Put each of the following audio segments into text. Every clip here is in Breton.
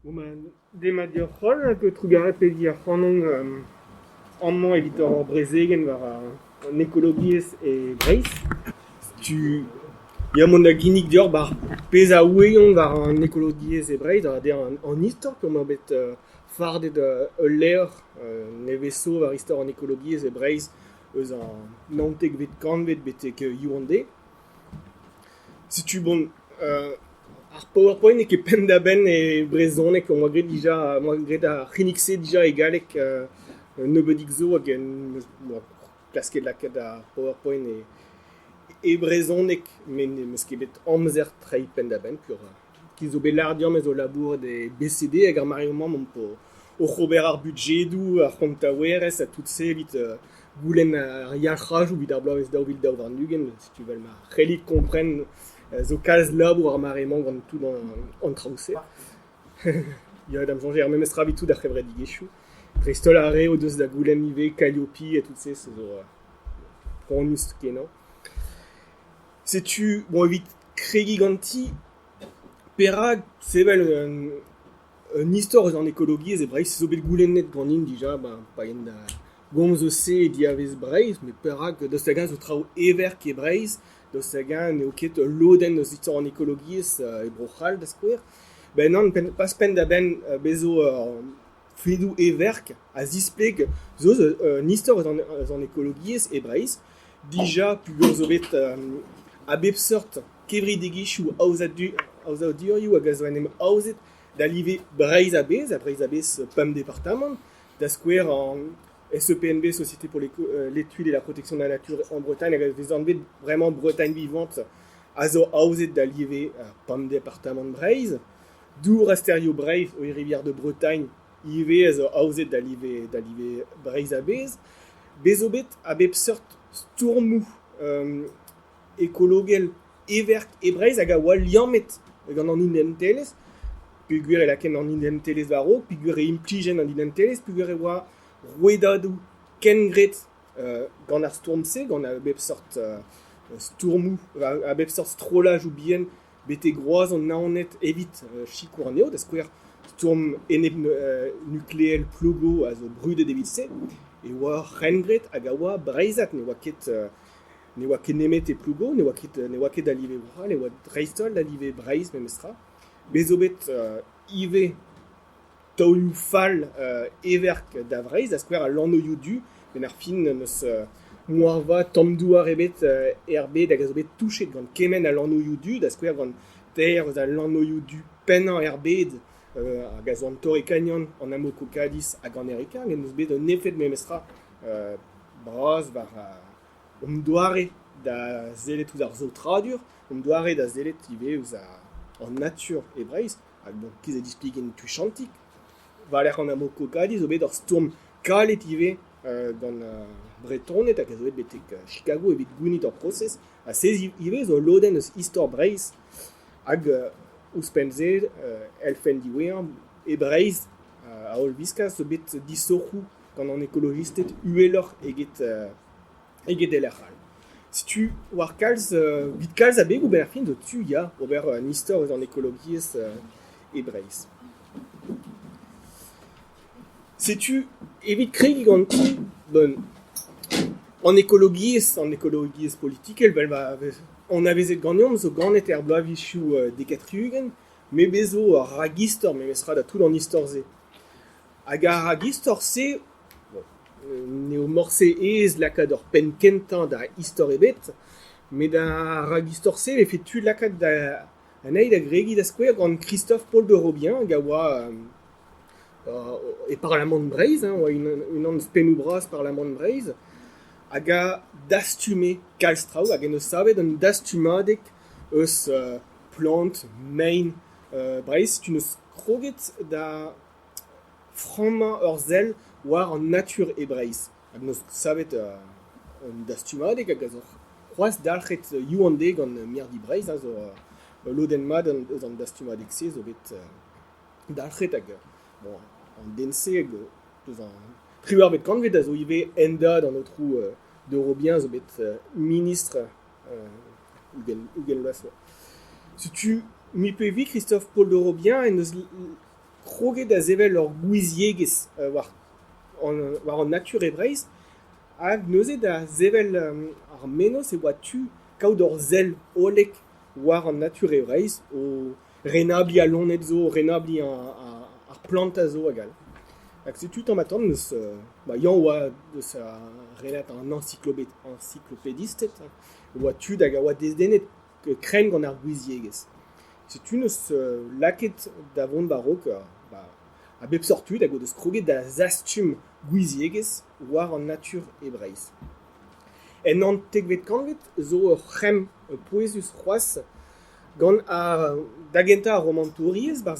Dema dir roll que trugaré pedir c'hanon amman evit ar brezegen war an ekologiez e Breizh. Tu ya mont da ginnig dior bar pez a oueon war an ekologiez e Breizh ar der an istor kom bet fardet ler nevezo war istor an ekologiez e Breizh eus an nantek vet kanvet betek youande. Si tu bon ar PowerPoint ket pen da ben e brezonek o moa gret a c'hinnixe dija e galek nebedik zo hag en klasket laket a PowerPoint e brezonek men meus ket bet amzer treiñ pen da ben pur ki zo bet lardiam ez o labour de BCD hag ar mariomant mont po o c'hober ar budjedou ar c'hontaouerez a tout se evit goulenn ar yalc'haj ou evit ar bloavezh daouvil daou war nugen si tu vel ma c'hellit kompren zo kalz labour ar maremant gant tout an traousez. Ya dam soñjer ar memes rabitou da c'hevred digezhioù. Prestol a re o deus da goulenn ive, Calliope et tout se zo c'hoant kenañ. Setu, bon evit kregi ganti, perak sevel un istor eus an ekologiez e Breizh zo bet goulennet ganin dija, pa en da gomz eus se diavez Breizh, me perak deus da gant zo trao everk e Breizh, deus da gant eo ket lodenn eus istor an ekologiez e brochal da skouer. Ben nan, pas pen da ben bezo fedou everk a zispleg zo un istor eus an ekologiez e Breizh, dija pugur zo bet a bep sort kevri degizhioù aozadur hag a zo en em aozet da live Breizh a bez pam departement, da skouer an SEPNB, Société pour l'étude et la protection de la nature en Bretagne, hag a vezan bet vraiment Bretagne vivante a zo aozet da live pam departement Breizh. Dour asterio Breizh o rivière de Bretagne, ive a zo aozet da live Breizh a bez. Bezobet a bep sort stourmou ekologel everk e Breizh hag a oa liammet gant an inentelez, peogwir e laken an inentelez war-raok, peogwir e implijen an inentelez, peogwir e oa rouedadou kengret gant ar stourm-se, gant a bep sort stourmou, a bep sort strolaj ou bien bete groaz an naonet evit chikour aneo, da skouer stourm enep nukleel plogo a zo brudet evit se, e oa rengret hag a oa Breizhat, ne oa ket nemet e plogo, ne oa ket da live bral, ne oa dreistol da live Breizh memestra. Bezobet ive taolioù fall everk da Breizh, da skouer a lannoioù du, ben ar fin neus moarva tammdou a rebet erbet hag a zo bet touchet gant kemen a lannoioù du, da skouer gant teir eus a lannoioù du pennañ erbet hag a zo an torre kanyon an amoko Cadiz hag an Erika, hag neus bet un efed memestra braz war doare da zelet ouz ar zo tradur, doare da zelet ive ouz an natur e Breizh, hag bon kiz e displigen tuchantik. Valer an amoko Cadiz zo bet ar stourm kalet ive gant Bretonet hag a zo bet betek Chicago evit gounit ar proses, a sez ive zo lodenn eus istor Breizh hag ouzpenn-se elfen diwean e Breizh a holl viskaz zo bet disorc'hoù gant an ekologisted ueloc'h eget eler c'hall. Si tu war kalz, vit kalz a beg ou ben ar fin zo tu ya ober an istor eus an ekologiez e Breizh. Setu evit kregi ganti, bon, an ekologiez politikel, an avezet ganeomp zo ganet er bloavichioù dekatriugen, me bezo ar ragistor memestra da tout an istor ze. Hag ar ragistor se, ne o morse ez lakad ur pen kentan da istor ebet, me da ragistor se e fet tu lakad da anei da gregi da skouer gant Christophe Paul de Robien, hag a oa e Parlement de Breizh, oa un an spennoù bras Parlement de Breizh, hag a dastume kalz traoù, hag en eus savet un dastumadek eus plant, main Breizh, tu neus kroget da franmañ ur zel war an natur e Breizh. Hag neus savet un dastumadek hag a zo c'hoaz dalc'het youande gant mirdi Breizh, zo lodenn mat eus an dastumadek se zo bet dalc'het hag bon, an dense hag eus an triwar bet kanvet a zo ive enda dan o trou de Robien zo bet ministre ou gen loas. Si tu mi pe vi Christophe Paul de Robien en eus kroget da zevel ur gouiziegez war an natur ebreiz, hag neuze da zevel ar menos oa tu kaout ur zel olek war an natur ebreiz o renabli a lonet zo, renabli ar plant a zo agal. Hag se tu tamm neus yann oa deus relat an encyclopédistet, oa tu hag oa desdenet kren gant ar gouiziegez. Se tu neus laket da vont barok a bep sortud hag o deus kroget da zastum gouiziegez war an natur ebreiz. En an tegvet kanvet zo ur c'hrem poezus c'hoaz gant da genta a romantoriez bar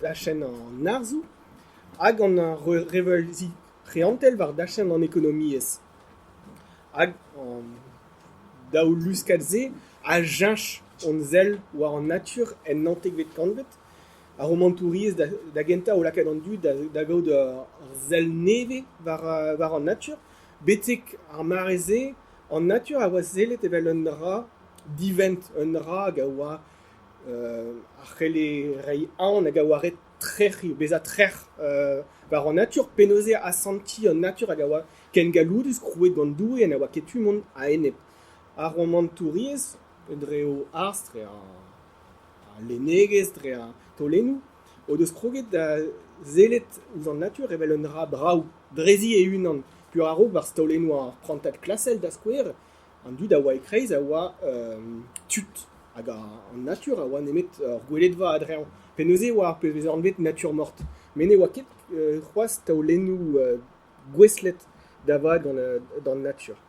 dachen an arzou hag an revelzi preantel war dachen an ekonomiez. Hag daou luskadze a jinch on zel war an natur en an tegvet kanvet a romantoriez da genta o lakad an du da gaout ur zel neve war an natur. Betek ar mareze an natur a oa zelet evel un dra divent, un dra hag a oa ar c'hele rei an hag a oa ret trerri, beza trer war an natur penoze a santi an natur hag a oa ken galoudus krouet gant doue en a oa ketu mont a enep. Ar romantoriez dre o arst, dre a lenegez, dre a tolenou, o deus kroget da zelet ouz an natur evel un dra braou, drezi e unan. Pur a rog war stolenou ar prantat klasel da skouer, an dud a oa ekreiz a oa tut. Hag an natur a oa nemet ur gwelet va adrean. Peneuze oa ar pezh an vet natur mort. Men e oa ket c'hoaz taolenou gweslet da va dan natur.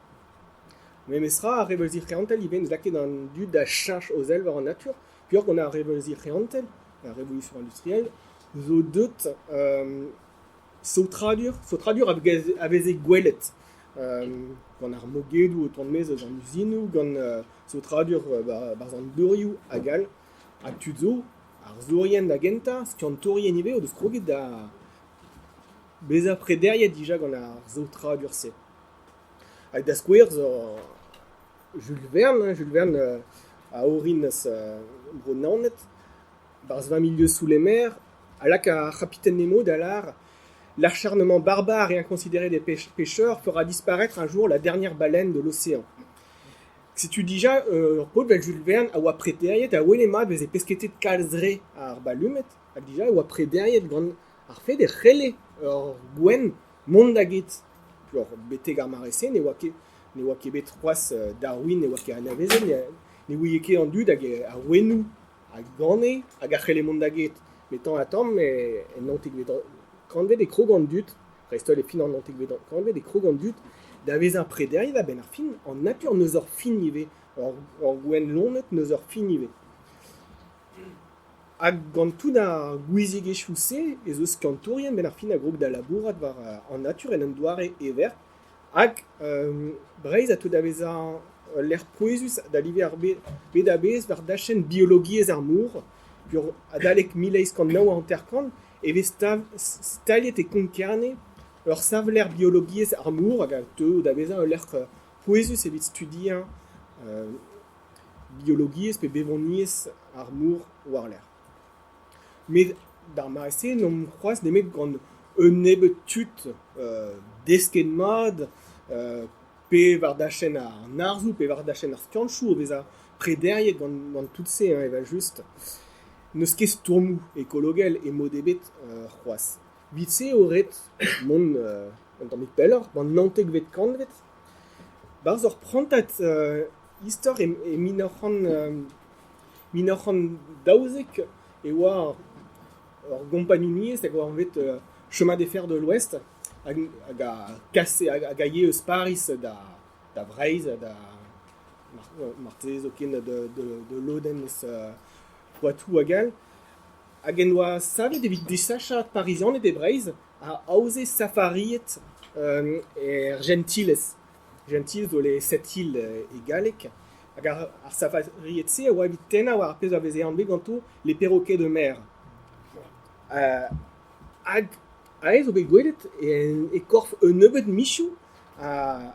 Men mesra a revelzi reantel iben laket an dud da chinch o zel war an natur. Pur gant a revelzi reantel, la révolution industrielle, zo deut Sautradur a veze gwelet. Gant ar mogedou o tont mez eus an uzinou, gant sautradur bar an beurioù agal. Hag tud zo, ar zourien da genta, skiantorien ive o deus kroget da beza prederiet dija gant ar sautradur se. Hag da skouer zo Jules Verne a orin eus bro naonet, bar 20 milieux sous les mers, a lak a Capitaine Nemo da lar. L'acharnement barbare et inconsidéré des pêcheurs fera disparaître un jour la dernière baleine de l'océan. Si tu déjà, Paul Jules Verne a oa préteriet a ouelema veze pesketet kalzre ar balumet, a déjà oa préteriet gant ar fe de c'hele ur gwen mondaget. Pur beteg ar marese ne oa ket bet c'hoaz Darwin ne oa ket anavezel, ne oa ket an dud hag a wenou hag gane hag a c'hele mondaget. Metan a tamm en antik vet kanvet e krogant dut, restol e fin an antik vet kanvet e krogant dut, da vez ar prederiet a ben ar fin an natur neus ur fin ive, ur gwen lonet neus ur fin ive. Hag gant tout da gouiziegezhioù se, ez eus kantorien ben ar fin a grog da labourat war an natur en an doare ever, hag breiz a tout da vez l'er poezus da live ar bet a bez war dachen biologiez ar mour, pur adalek mileiz kant naou an terkant, eve staliet e konkerne ur savler biologiez ar mour hag a teu da veza l'er poezus evit studien biologiez pe bevoniez ar mour war l'er. Met d'ar marese n'om c'hoaz nemet gant un ebet tut desket mad pe var dachen ar narzou, pe var dachen ar skianchou, veza prederiet gant tout se, eva just neus ket stourmou ekologel e modebet c'hoaz. Vitse oret mont an mit peller, ban nantek vet kanvet, barz ur prantat istor e minoc'han daouzek e oa ur gompagnoniez hag oa an vet chemin des fers de l'Ouest hag a ye eus Paris da Vreiz, da martez o ken de loden eus Poitou agal, hag en oa savet evit desachat parizianet e Breiz a aoze safariet Gentiles. Gentiles o le 7 îles e galek. Hag ar safariet se a oa evit tenna war ar pez a veze anbe ganto les perroquets de mer. Hag a ez o bet gwelet e korf un ebet michou a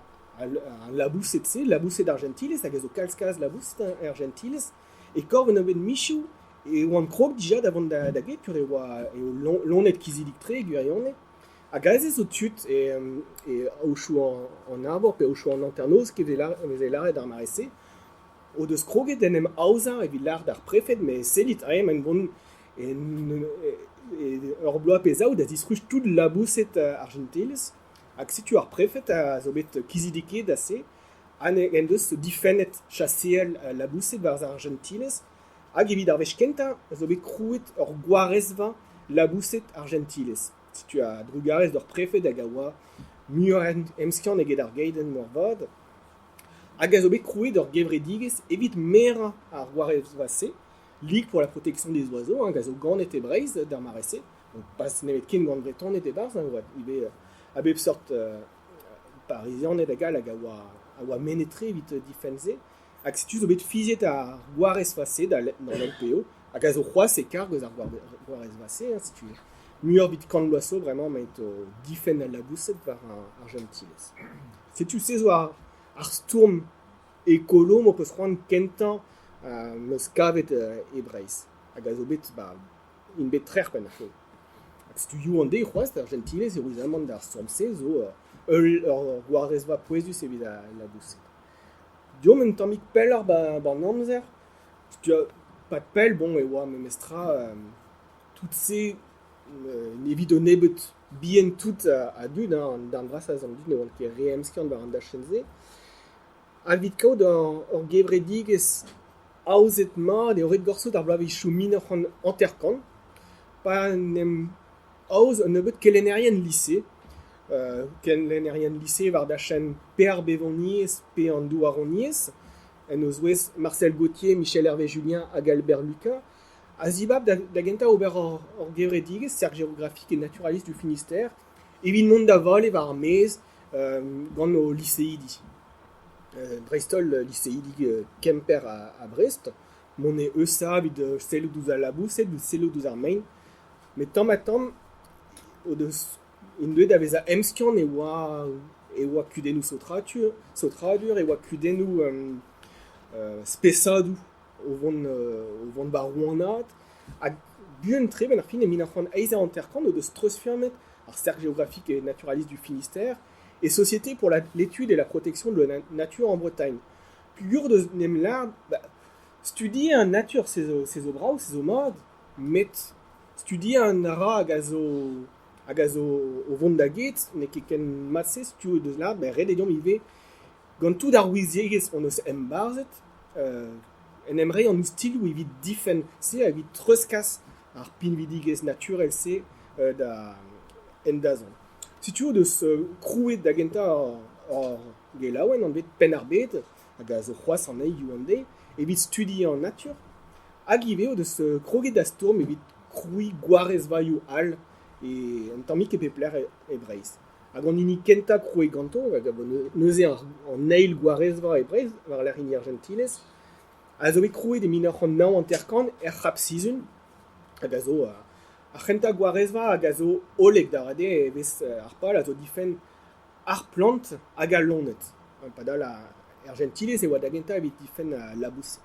labouset se, labouset ar Gentiles, hag ez o kalskaz labouset ar Gentiles, e korf un ebet michou et oan krog déjà d'avant da get pur e lonet kizidik tre gurione a gazez o tut et au chou en arbor pe au chou en anternos qui est là d'ar maresse o deus kroget denem auza e villar d'ar préfet mais selit aem en bon et ur bloa pezao da disruch tout labouset argentiles hag si tu ar préfet a zo bet kizidike da se an en deus difennet chasseel labouset var argentiles hag evit ar vech kenta zo bet krouet ur gwarezva labouset argentiles. Si tu as drugarez d'or préfet hag a oa muur emskian eget ar geiden mor vad hag a zo bet krouet d'or gevredigez evit mera ar gwarezva se Ligue pour la protection des oiseaux, gazo ganet e breiz d'ar maresse. Donc pas nemet ken gant breton et barz, ibe a bep sort parisien et dagal hag a oa menetre evit difense. Hag si tu zo bet fiziet ar gwarez vase dans l'LPO, hag a zo c'hoaz e karg eus ar gwarez vase, si tu muur vit kant loaso vraiment met difen al labouset var ar gentiles. Si tu sais zo ar stourm ekolo mo peus c'hoant kentan meus kavet e breiz. Hag a zo bet in bet trer pen ar si tu you an de c'hoaz d'ar gentiles eo ezamant d'ar storm-se zo ur gwarez va poezus evit a labouset. Diom un tammik pell ar ban amzer. Si tu as pas de pell, bon, et oa memestra tout se evit o nebet bien tout a dud, d'an dras a zan dud ne oant ket reemskian war an da chenze. A vit kaout ur gevredigez aouzet mat eo ret gorsot ar bloavichou minoc'h an anterkan. Pa nem aouz an nebet kelennerien lise. Kelennerien lise war da chen per bevoniez pe an douaroniez. En eus ouez Marcel Gauthier, Michel Hervé Julien hag Albert Lucas. A zibab da genta ober ur gevredigez, serg géographique et naturaliste du Finistère, evit mont da vale war ar mez gant o liseidi. Dreistol liseidi Kemper a Brest, mon e eusa vid sello douz a labouset, vid sello douz ar main. Met tamm a tamm, o deus in deuet a vez a emskian e oa kudennoù sotradur, e oa kudennoù spesadou o vont bar rouanat, hag buan tre ben ar fin e min ar c'hoant eiz ar anterkan o deus treusfirmet ar cercle géographique et naturaliste du Finistère et Société pour l'étude et la protection de la nature en Bretagne. Pugur de nem lard, studier an nature se zo brav, se zo mod, met studier an ara hag a zo o vont da get, ne ket ken matse studier deus lard, red ediom ive gant tout ar ouiziegez on eus embarzet, en emre an stil ou evit difen se evit treuskas ar pinvidigez naturel se da en dazon. Si tu veux deus krouet da genta or gelaouen an bet pen ar bet hag a zo c'hoaz an eil you an de evit studier an nature hag ive o deus kroget da storm evit kroui gwarez vaioù al e an tammik e pepler e breiz. Hag an ini kenta krouet ganto hag a neuze an eil gwarez va e breiz war l'ar ini argentiles a zo bet krouet e minoc'h an naou anterkan c'hap sizun hag a zo ar c'henta gwarezva hag a zo oleg da rade e vez ar pal a zo difen ar plant hag a lonet. Padal ar gentiles e oa da genta evit difen labouset.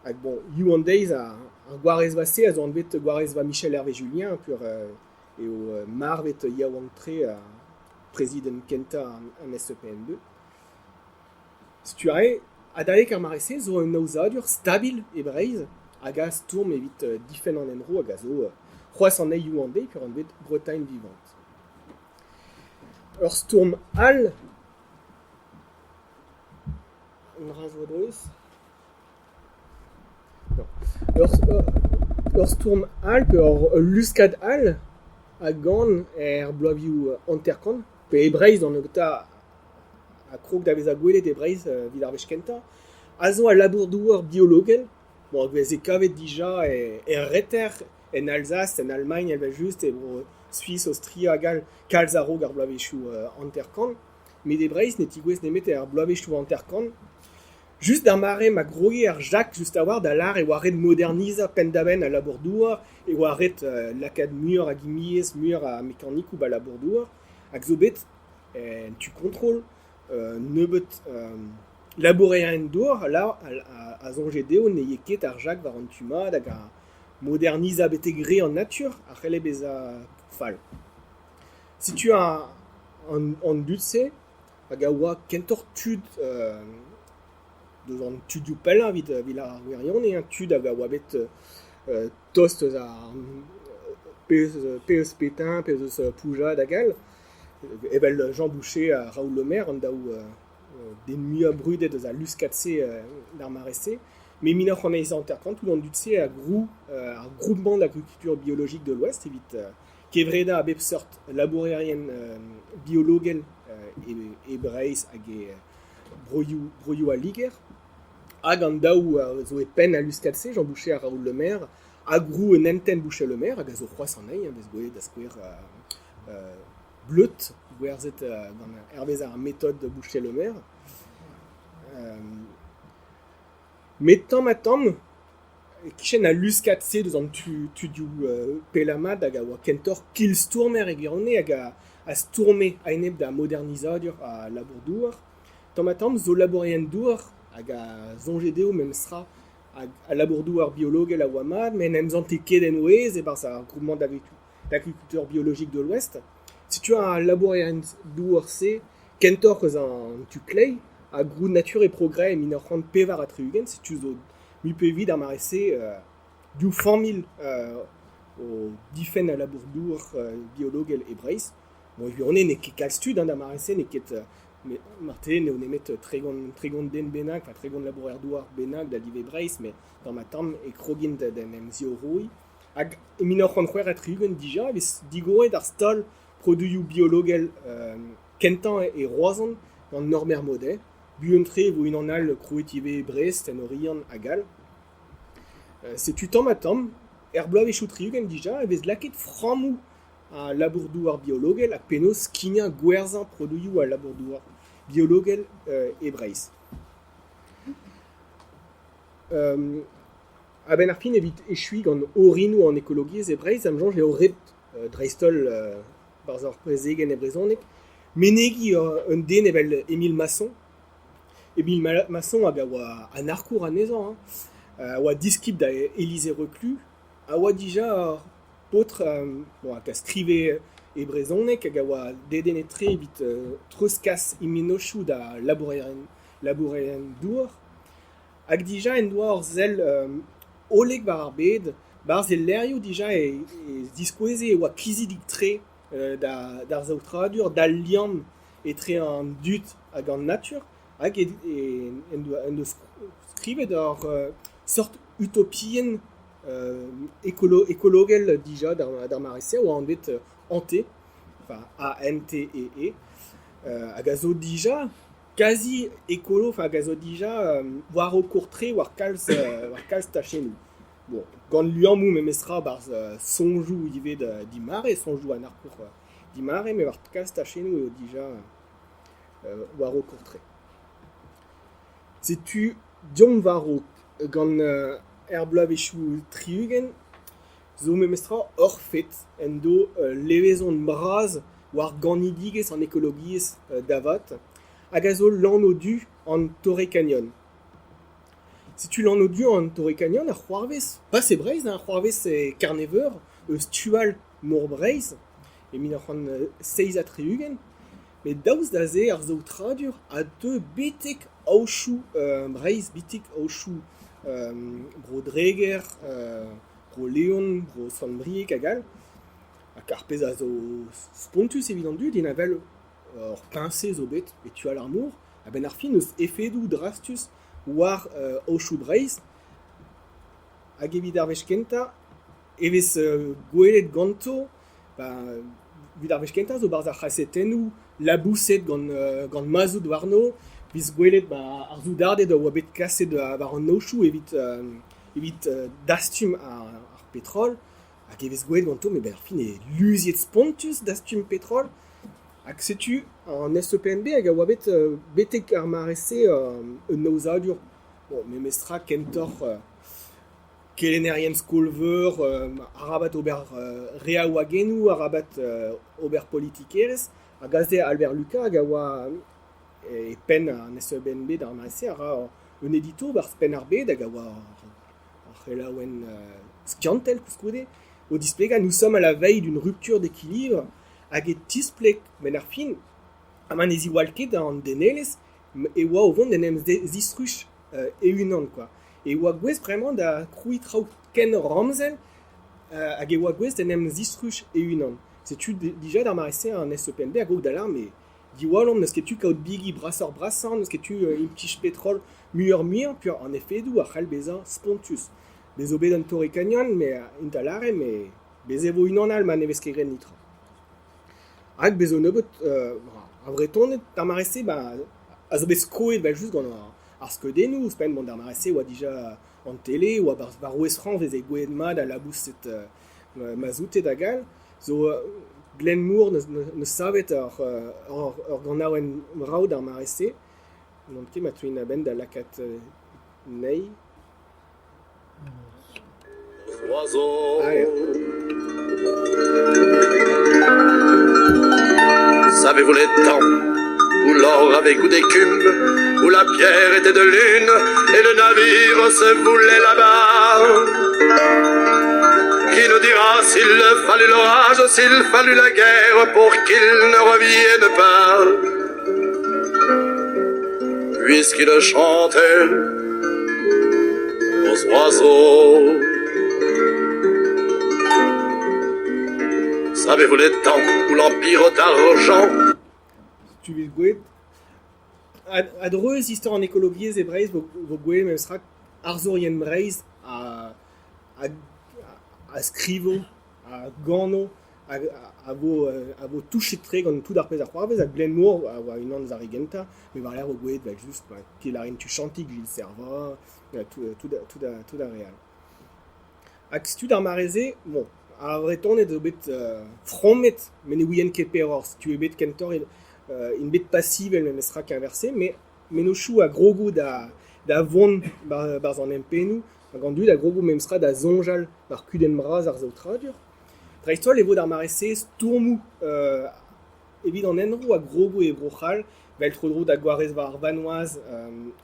Hag bon, you an deiz ar gwarezva se a zo an bet gwarezva Michel Hervé Julien pur eo mar vet yaouank tre prezident kenta an SEPN2. Si tu are adalek ar marese zo un aozadur stabil e breiz hag a stourm evit difen an enro hag a zo c'hoaz an eil an deiz pur an bet Bretagne vivant. Ur stourm al un razo dreus ur stourm al pe ur luskad al a gant bloavioù anterkan pe e breiz an eugta a krog da vez a gwelet e breiz vid ar vech kenta a zo a labourdouer biologen bon hag vez e kavet dija e reter en Alsace, en Allemagne, elle va juste, et Suisse, Austria, gal, kalzaro gar bloavechou anterkan, mais des breiz netigouez nemet ar bloavechou anterkan, just d'ar mare ma groge ar Jacques just a war da lar e oa ret moderniza pendaben a labourdouer, e oa ret lakad mur a gimiez, mur a mekanikou ba labourdouer, hag zo bet tu kontrol nebeut laborean dour, là, à zongedeo, neyeket ar jak var an tumad, hag a modernisa betegre en nature, a c'hele beza fall. Si tu as en dutse, hag a oa kentor tud, deus an tudioù pell vid a gwerion, e un tud hag a oa bet tost a peus petin, peus poujad hag al, evel Jean Boucher a Raoul Le Maire, an daou des mua brudet eus a luskatse d'ar marese, mais minoc'h an eiz anterkant, tout an dutse a groupement d'agriculture biologique de l'Ouest, evit kevreda a bep sort labourerien biologel e breiz hag e broioù a liger, hag an daou zo e pen a luskatse, Jean Boucher a Raoul Le Maire, a grou un enten Boucher Le Maire, hag a zo c'hoaz an ei, bez goe da skouer bleut, gwerzet gant hervez ar méthode de Boucher Le Maire. Met tamm, kichen a luskatse deus an tudioù pelamad hag a oa kentor kilstourmer e girone hag a stourme a enep da modernizadur a labour-douar. Tamm zo labourien douar hag a zongedeo memstra a labour-douar biologel a oa mat, men emzan te ket en oez e barz ar groupement d'agriculture biologique de l'Ouest. Si tu as un labourien douar se, kentor eus an tu klei, a grou nature et progrès minoc'h pevar a treugen, si tu zo mu pevid ar marese du 100 000 o difen a labour-douar biologel e breiz. Bon, evit ne ket kal stud d'ar marese, ne ket marté ne nemet tregont den bennak, tregont labourer-douar bennak da dive breiz, mais dans ma tamm e krogin den emzio roi. Hag minoc'h c'hwer a treugen dija, eves digoret ar stol produioù biologel kentan e roazan gant Normer Modet, buentre vo un an al krouetive Brest en orian a gal. Setu tamm a tamm, bloav e choutriugen dija, evez laket framou a labour-douar biologel hag penaos skignal gwerzhañ produioù a labour-douar biologel e Breizh. A ben ar fin evit echui gant orinou an ekologiez e Breizh, am jonge eo ret dreistol barz ar prezegen e brezhoneg, menegi un den evel Émile Masson. Émile Masson hag a oa an arkour anezhañ, a oa diskip da Élisée Reclus, a oa dija potre hag a skrive e brezhoneg, hag a oa dedenetre evit treuzkas imenochou da labourerien douar, hag dija en doa ur zel oleg war ar bed, barz e lerioù dija e diskoueze e oa kizidik tre d'ar zaoutradur, da liam etre an dut hag an nature, hag en deus skrivet ar sort utopien ekologel dija d'ar marese, oa an bet ante, A-N-T-E-E, hag a zo dija quasi écolo, hag a zo dija war o kourtre war kalz tachenou. Bon, gant liamou memestra barz sonjou ivet dimare, sonjou an arkour dimare, me war kalz tachenou eo dija war o kourtre. Setu diom war o gant bloav echou triugen, zo memestra hor fet en do levezon braz war ganidigez an ekologiez davat, hag a zo lannodu an Torre Canyon. Si tu lannodu an Torre Canyon, ar c'hoarvez, pas e Breizh, ar c'hoarvez e karneveur, eus tual mor Breizh, e minoc'h an seiz a treugen, met daouz da ze ar zaoutradur a deux betek aochou Breizh, betek aochou bro Dreger, bro Leon, bro Sanbriek hag al, hag ar pez a zo spontus evidant du, din avel ur pincé zo bet, et tual ar mour, a ben ar fin eus efedou drastus war aochou Breizh, hag evit ar vez kenta, evez gwelet ganto, vid ar vez kenta zo barz ar c'hasetennou, labouset gant mazout warno, viz gwelet ar zoudardet oa bet kaset war an aochou evit dastum ar petrol, hag evez gwelet ganto, me ben ar fin e luziet spontus dastum petrol, hag setu an SEPNB hag a oa bet betek ar marese un naozadur. Bon, memestra kentor kelenerien skolveur, arabat ober rea wagenou, arabat ober politikerez, hag azde Albert Lucas hag a oa e pen an SEBNB d'ar marese a ra un édito bar pen ar bet hag a oa ar relaouen skiantel koускoude au displega nous sommes à la veille d'une rupture d'équilibre hag e tisplek ben ar fin a man ezi walket an denelez e oa o vont en em zistruch e unan quoi. E oa gwez vraiment da krouit traoù ken ramzel hag e oa gwez en em zistruch e unan. C'est-tu déjà d'ar marese an SEPNB hag oa d'alarme e di oalom neus ket tu kaout bigi brasseur brassan, neus ket tu imtich pétrole muur, puis en effet d'où a c'hall bezañ spontus. Bez bet an torre canyon, mais intalare, mais bez evo unan al man nevez ket gren nitra. Hag bez o nebeut, a vreton d'ar marese, a zo bez koet vel just gant ar skeudennoù, spen bon d'ar marese oa dija an tele, oa bar ouestran vez e gouet mat a labous set mazoutet a gal, zo Glenn Moore ne savet ar gant aouen mraoù d'ar marese, non ket ma tuin a ben da lakat nei. Allez. Savez-vous les temps où l'or avait goût d'écume, où la pierre était de lune et le navire se voulait là-bas? Qui nous dira s'il fallut l'orage, s'il fallut la guerre pour qu'il ne revienne pas? Puisqu'il chantait aux oiseaux. Savez-vous les temps où l'empire d'argent? Tu vis gouet a dreuz istor an ekologiez e Breizh vo gouet même srak arzorien Breizh a skrivo, a gano, a vo touchet tre gant tout ar pez ar c'hoarvez, a Glenn Moore a oa unan zarigenta, me war l'air vo gouet vel just ket larin tu chantig Gilles Serva, tout da real. Hag stud ar mareze, bon, a vreton edo bet fromet, men e ouien ket peror, tu e bet kentor in bet passiv el memes rak inversé, mais no chou a grogo da vont bar an empenou, hag an dud a grogo memes ra da zonjal bar kuden braz ar zo tradur. Dreistol e vo d'ar marese stourmou evit an enro a grogo e brochal, vel trodro da gwarez war vanoaz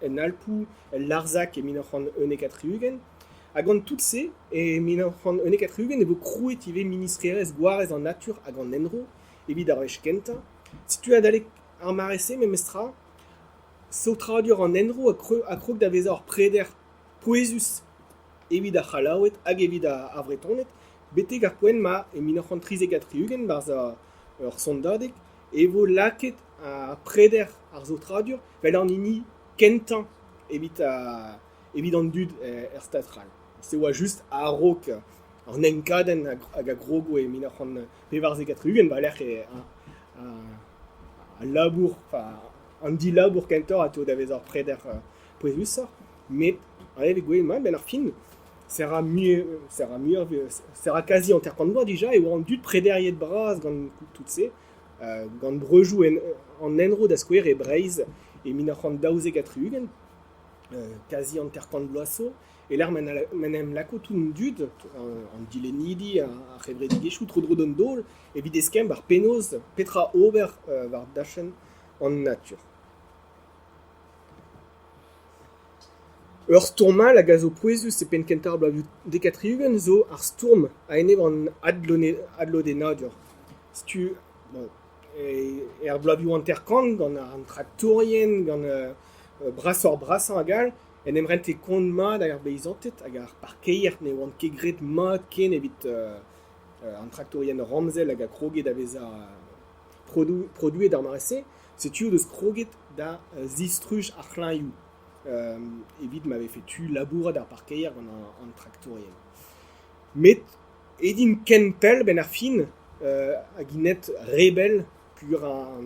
en alpou, el larzak e minoc'han eunek atriugen, hag an tout se, e minoc'han eunek atriugen e vo krouet ive ministrerez gwarez an natur hag an enro, evit ar wech kenta. Si tu as d'aller ar marese memestra, so tradur an enro a krog da vezor preder poezus evit a c'halaouet hag evit a vretonet, bete gar poen ma e minoc'han trizek atriugen barz ur sondadek, e vo laket a preder ar zo tradur, vel an ini kentan evit an dud statral. Se oa just a rok an enkaden hag a grogo e minoc'han pevarzek atriugen, l'air a labour, an di labour kentor a to da vezor preder poezus, met a eve gouet ma ben ar fin, sera quasi en terre bois déjà et on dut préderier de bras gant tout se gant brejou en enro da square et Breizh et minoc'han daouzek atriugen quasi en terre boiso et l'air menem lako tout dud en dilenidi a rebredigechou trop drodon dol et videskem bar penoz petra ober var dachen en nature. Ur stourma la gazo poezus e pen kentar blavu dekatriugen zo ar stourm a ene an adlode nadur. Si tu bon ar blavu an terkant gant an traktorien gant brassor brassan a gal en em rent e kont mat hag ar beizantet hag ar parkeier ne oan ket gret mat ken evit an traktorien ramzel hag a kroget da vezar produet d'ar marese, setu deus kroget da zistruj ar c'hlañioù. Evit m'avait fait tu labour d'ar parkeier gant an traktorien. Met edin ken pel ben ar fin a ginet rebel pur ar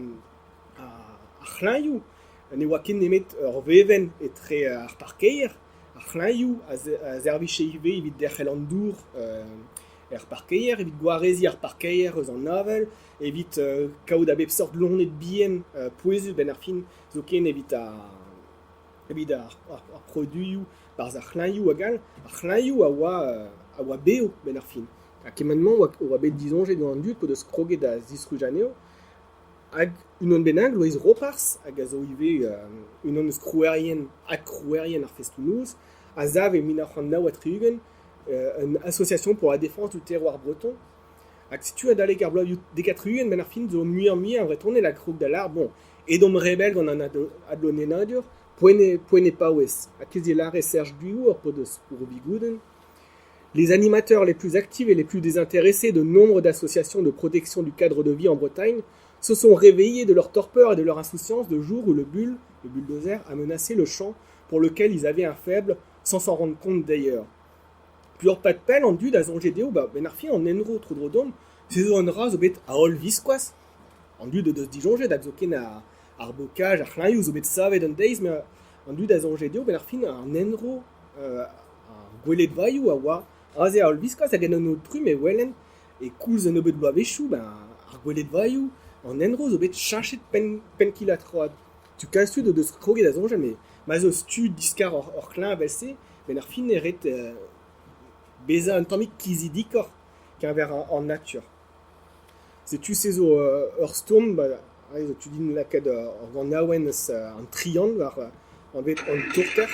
c'hlañioù. Ne oa ken nemet ur veven etre ar parkeier, ar c'hlañioù a zerviche ive evit derc'hel an dour ar parkeier, evit gwarezi ar parkeier eus an avel, evit kaout a bep sort lonet bien poezus ben ar fin zo ken evit ar produioù barz ar c'hlañioù a gal, ar c'hlañioù a oa beo ben ar fin. Ha kemenman oa bet dizonjet gant an dud po deus kroget da zistruj aneo, hag unan benag loez ropars, hag a zo ive unan eus krouerien ar festounouz, a zav e min ar c'hant naouat triugen, une association pour la défense du terroir breton. Hag si tu as d'aller gar bloavioù dekatrugen, ben ar fin zo muier an retourner la kroug da l'ar, bon, edom rebel gant an adlonenadur, poene paouez, a kezilar et Serge Duhour pour de Spourobigouden. Les animateurs les plus actifs et les plus désintéressés de nombre d'associations de protection du cadre de vie en Bretagne se sont réveillés de leur torpeur et de leur insouciance le jour où le bulldozer, a menacé le champ pour lequel ils avaient un faible, sans s'en rendre compte d'ailleurs. Plusieurs pas de pelle en dud à zongedeo, ben ar fin en enro troudrodom, c'est zo an raz au bet a ol visquas, en dud de dijonge, da zoken ar bocage, ar c'hlaioù zo bet savet an deiz, mais en dud a zongedeo, ben ar fin en enro ar gwelet vaiou a oa, aze a ol visquas hag en an prum e wellen, e koulz an ebet bloavechou, ben ar gwelet vaiou, en enro zo bet chachet pen kilat road. Tu kalstu de deus kroget a zonge, mais ma zo stu diskar or klein avelse, ben ar fin eret beza un tammik kizidikor qu'un ver en nature. C'est tu sais au Hearthstone, tu dis la kad en nawen un triangle en bet en tourter.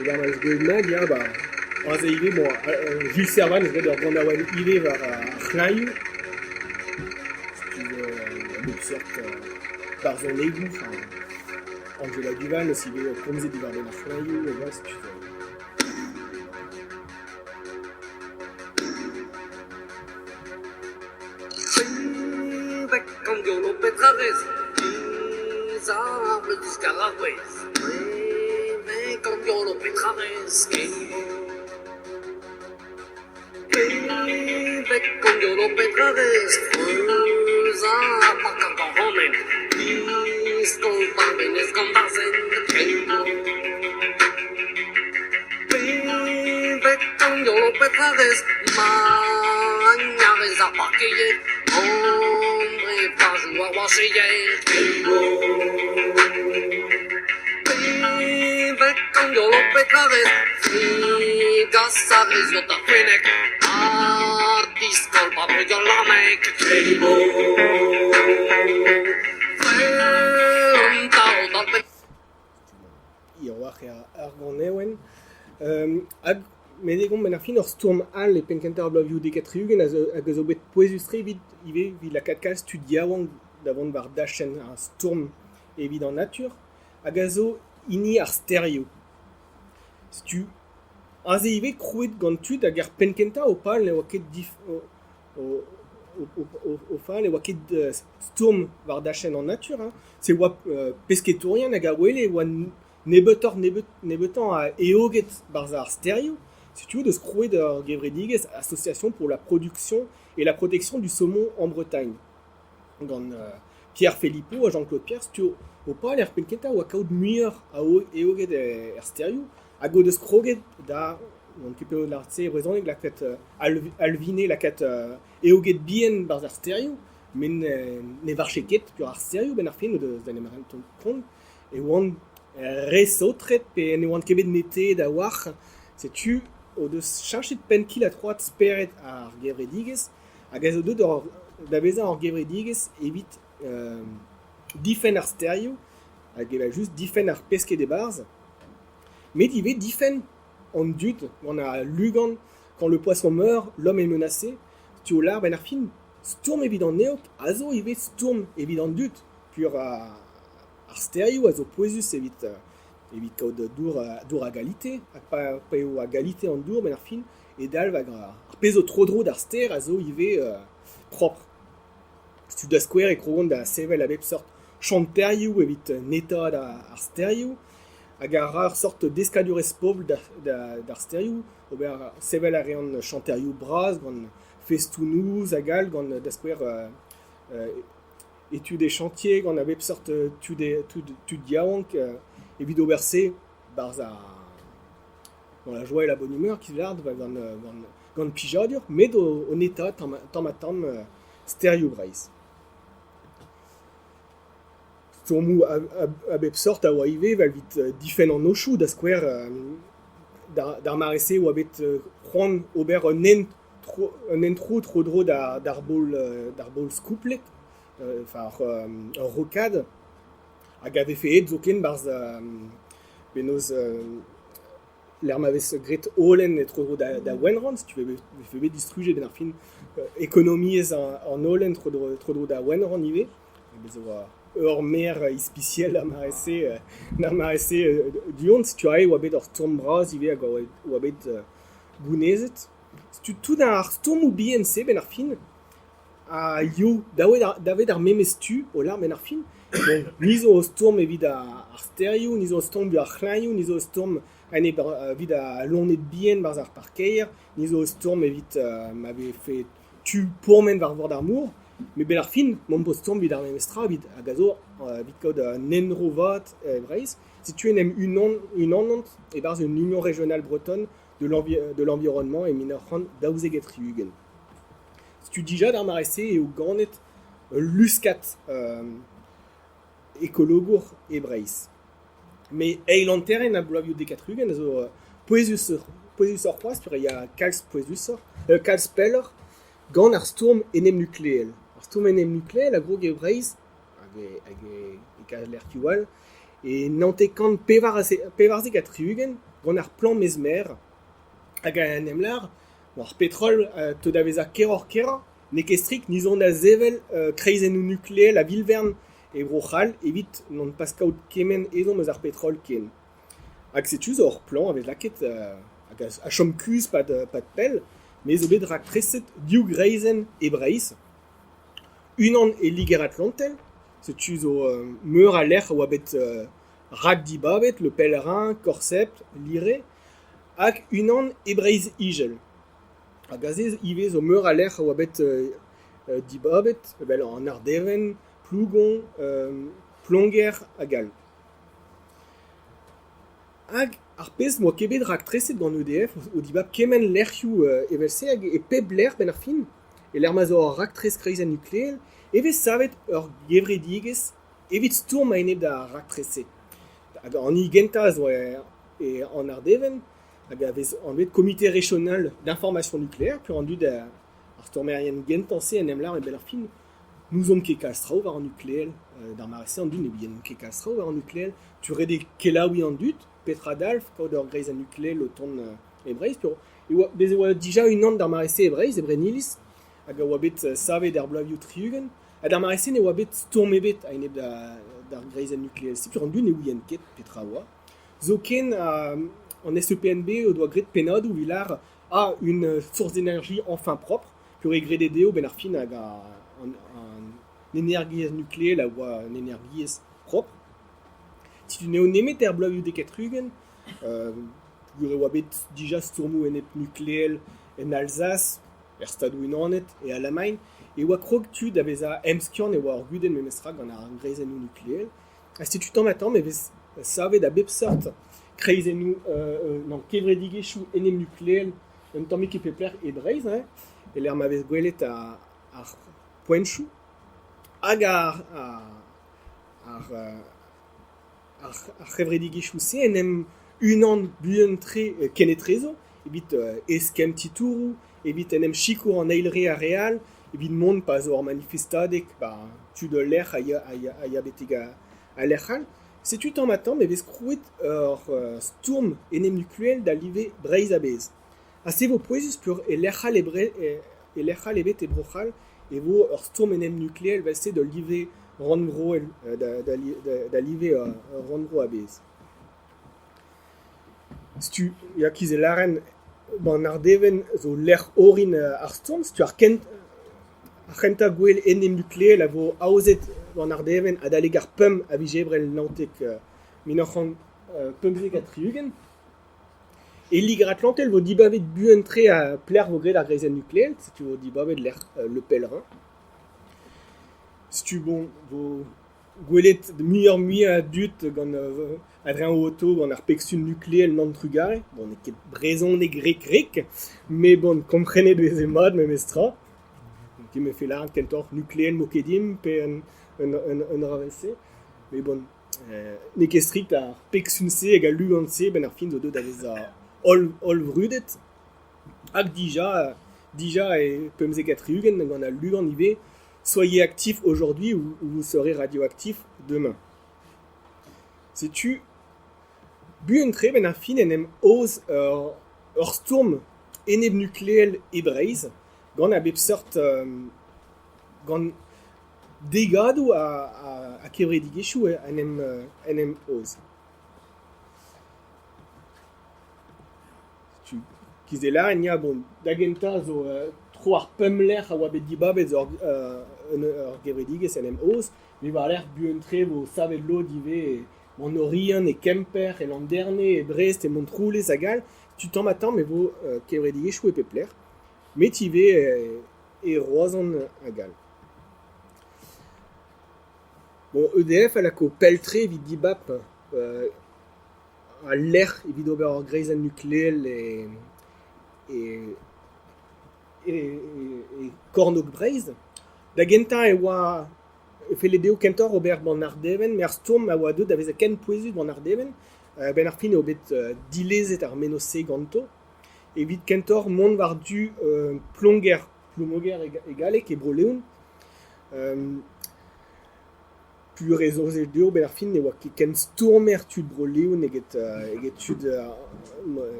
Et là, je vais mag, ya bah, on a ivé bon, Jules Servan, je vais dire en nawen ivé vers Chlaïou. Tu veux sorte par son égout, Angela Duval, aussi bien comme c'est divers de la Chlaïou, et voilà, si tu veux. Cambiolo Petrares, arbres du Scarabées, Cambiolo Petrares, Cambiolo Petrares, Pacacomen, Discolpamen, Escondasen, Cambiolo Petrares, Magnares a Paquille, Hombre, Pajou a Washeye, Cambiolo Petrares, Figasares, Yota Fenec, Discolpa, Brugolamek, Iroach ar ganeouen. Hag medegom ben ar fin ur stourm all e penkenter ar bloavioù dekatrugen hag zo bet poezustre vid la katkal studiaouan davant bar dachen un stourm evit en nature hag a zo ini ar stereo. Stu aze ive krouet gant tud hag ar penkenter o pal ne oa ket au fan et waket stourm var dachen en nature, hein. C'est oa pesketorien hag a wele oa nebetan a eoget barzar stereo. Si tu veux, de scrouer de Gevredigues, association pour la production et la protection du saumon en Bretagne. Dans Pierre Philippot, à Jean-Claude Pierre, si tu veux, au pas l'air penketa ou à caud muir à eoget stereo, à go de scroget da, on peut de l'artse raison la quête alviné la quête eoget bien barzar stereo, mais ne varcheket pur ar stereo ben arfin de zanemarent ton et on resotret pe ne want kebet mete da war, c'est tu o de chercher de penkil à droite speret ar Gevredigues hag a zo deud da bezañ ar Gevredigues evit difen ar stereo hag eva just difen ar peske de barz met ive difen en dud on a lugan quand le poisson meurt l'homme est menacé tu au lar ben ar fin stourm evident neok a zo ive stourm evident dud pur ar stereo a zo poezus evit kaout dour a galite, hag pa eo a galite an dour, ben ar fin, e dal vag ar pezo trodro d'ar ster a zo ive propre. Stu da skouer e krogon da sevel a bep sort chanterioù evit netad ar stereo, hag ar sort deskadurez povl d'ar stereo, ober sevel a rean chanterioù braz, gant festounouz a gal, gant da skouer etude e chantier, gant a bep sort tud yaouank, evit oberse barza dans la joie et la bonne humeur qui l'ard gant pijadur met au neta tam stereo breiz. Stourmou a bep sort a oa ive val vit difen an nochou da skouer d'ar marese ou abet c'hoant ober un entro tro dro d'ar bol skouplet, un rocade, hag ave feet zo ken barz benoz l'er mavez gret olen tro dro da wenran, si tu veux bet distruje ben ar fin ekonomiez an olen tro dro da wenran ive, bezo ur mer ispiciel ar marese diont, si tu ae oa bet ur storm braz ive hag oa bet gounezet. Si tu tout ar storm ou bien se ben ar fin, a yo davet ar memestu o lar ben ar fin, bon, nizo o storm evit ar stereo, nizo o storm evit ar c'hlaio, nizo o storm evit a lonet bien barz ar parkeir, nizo o storm evit m'ave fait tu pourmen var vord ar mour, mais ben ar fin, mon po storm evit ar memestra, evit a gazo, evit kaout nenro vat breiz, si tu enem une annant, e barz une union régionale bretonne de l'environnement et mineur daouzeg et triugen. Si tu dija d'ar marese et o ganet luskat ekologour e breiz. Mais eilant terren a blavio dekatrugen zo poezus ur c'hoaz, pur ya kalz peller gant ar storm enem nukleel. Ar storm enem nukleel a grog e breiz hag e kal l'er kiwal e nantekant pevarzek a triugen gant ar plan mezmer hag an emlar ar petrol te davez a kera nekestrik nizon da zevel kreizennoù nukleel a vilvern e brochal evit non pas kaout kemen ezon meus ar petrol ken. Hag setu zo ur plan avec laket a chom kuz pat pell, mais zo bet rak treset diou greizen e breiz. Unan e liger atlantel, setu zo meur a l'er oa bet rak dibabet, le pèlerin, corsept, lire, hag unan e breiz igel. Hag azez ive zo meur a l'er oa bet dibabet, an Ardeven, Plougon, Plonger hag al. Hag ar pez moa kebet rak treset gant EDF o dibab kemen lerc'hioù evelse hag e pep ler ben ar fin, e ler ma zo ar rak tres kreizen nukleel, evez savet ur gevredigez evit stourm a enep da rak treset. Hag an i genta zo e an Ardeven, hag avez an bet komite régional d'information nucléaire, pur an dud ar stormerien gentanse en em lar e bel ar fin, nous omp ket kalstrao war an nukleel, d'ar marese an dud ne bien ket kalstrao war an nukleel, tu rede kelaoui an dud, Petra Dalf, kaout ur greiz an nukleel o ton e breiz, pur bez oa dija un an d'ar marese e breiz, e bre nilis, hag oa bet savet d'ar blavioù triugen, hag d'ar marese ne oa bet storm ebet a enep d'ar greiz an nukleel, si pur an dud ne ouien ket Petra oa. Zo ken en SEPNB o doa gret penadou vilar a une source d'énergie enfin propre, pur e gret edeo ben ar fin hag an energiez nukleel a oa an energiez propre. Si tu n'eo nemet er blavioù dekatrugen, gure oa bet dija stourmou enep nukleel en Alsace, er stadou unanet e Alamain, e oa krog tu davez a emskian e oa ur guden memestra gant ar greizennoù nukleel. Si tu tamm evez savet a bep sort kreizennoù nan kevredigezhioù enem nukleel un tammik e pepler e breiz, e l'er mavez gwelet ar poenchou, hag ar c'hevredigezhioù se enem unan buentre kenetrezo, evit eskem titourou, evit enem chikour an eilre a real, evit mont pa zo ar manifestadek, tu de l'er a ya beteg a l'erchal. Setu tamm evez krouet ur stourm enem nukleel da live breiz a bez. Ha se vo poezus pur e l'erchal ebet e brochal, e vo ur stourm enem nukleel velse de live randvro da live randvro a bez. Setu ya kiz e laren ban Ardeven zo l'er orin ar storm, setu ar kenta gwell enem nukleel a vo aozet an Ardeven a daleg ar pum a vijebrel nantek minoc'han pumzek a triugen. E liger atlantel vo dibavet buentre a pler vo gret ar greizen nukleel, setu vo dibavet l'er le pèlerin. Setu bon vo gwelet muioc'h a dut gant adreñ o auto gant ar peksun nukleel nan trugare. Bon, ne ket brezon e grek, me bon, komprenet vez e mad memestra. Ki me fe laren kentor nukleel mo kedim pe un ravelse. Me bon, ne ket strikt ar peksun se hag a lugan se ben ar fin zo deud avez all vrudet, hag dija et pemzek atriugen, gant a lugan ive, soyez actifs aujourd'hui ou vous serez radioactifs demain. Sais-tu, buentre ben ar fin enem oz ur storm eneb nucléel ebreiz, gant a bep sort gant degadou a kevredigechou enem oz. Kize la, en ya, bon, dagenta zo tro ar pemler a oa bet dibabet ur gevredigez enem oz, me war l'air buentre vo savet lo dive mon orien e Kemper e Landerne e Brest e Montroulez a gal, tu t'en m'attends mais vo kevredigechou e pepler, met ive e roazan a gal. Bon, EDF a la ko peltre vid dibap a l'air evit ober ur greizen nukleel et kornog breiz. Da genta e oa feledeo kentor ober ban ar deven, mais ar storm a oa deud a vez a ken poezut ban ar deven, ben ar fin eo bet dilezet ar menose ganto, evit kentor mont war du plomoger egalek e broleun, pur ezo zet deo ben ar fin e oa ken stormer tud broleun eget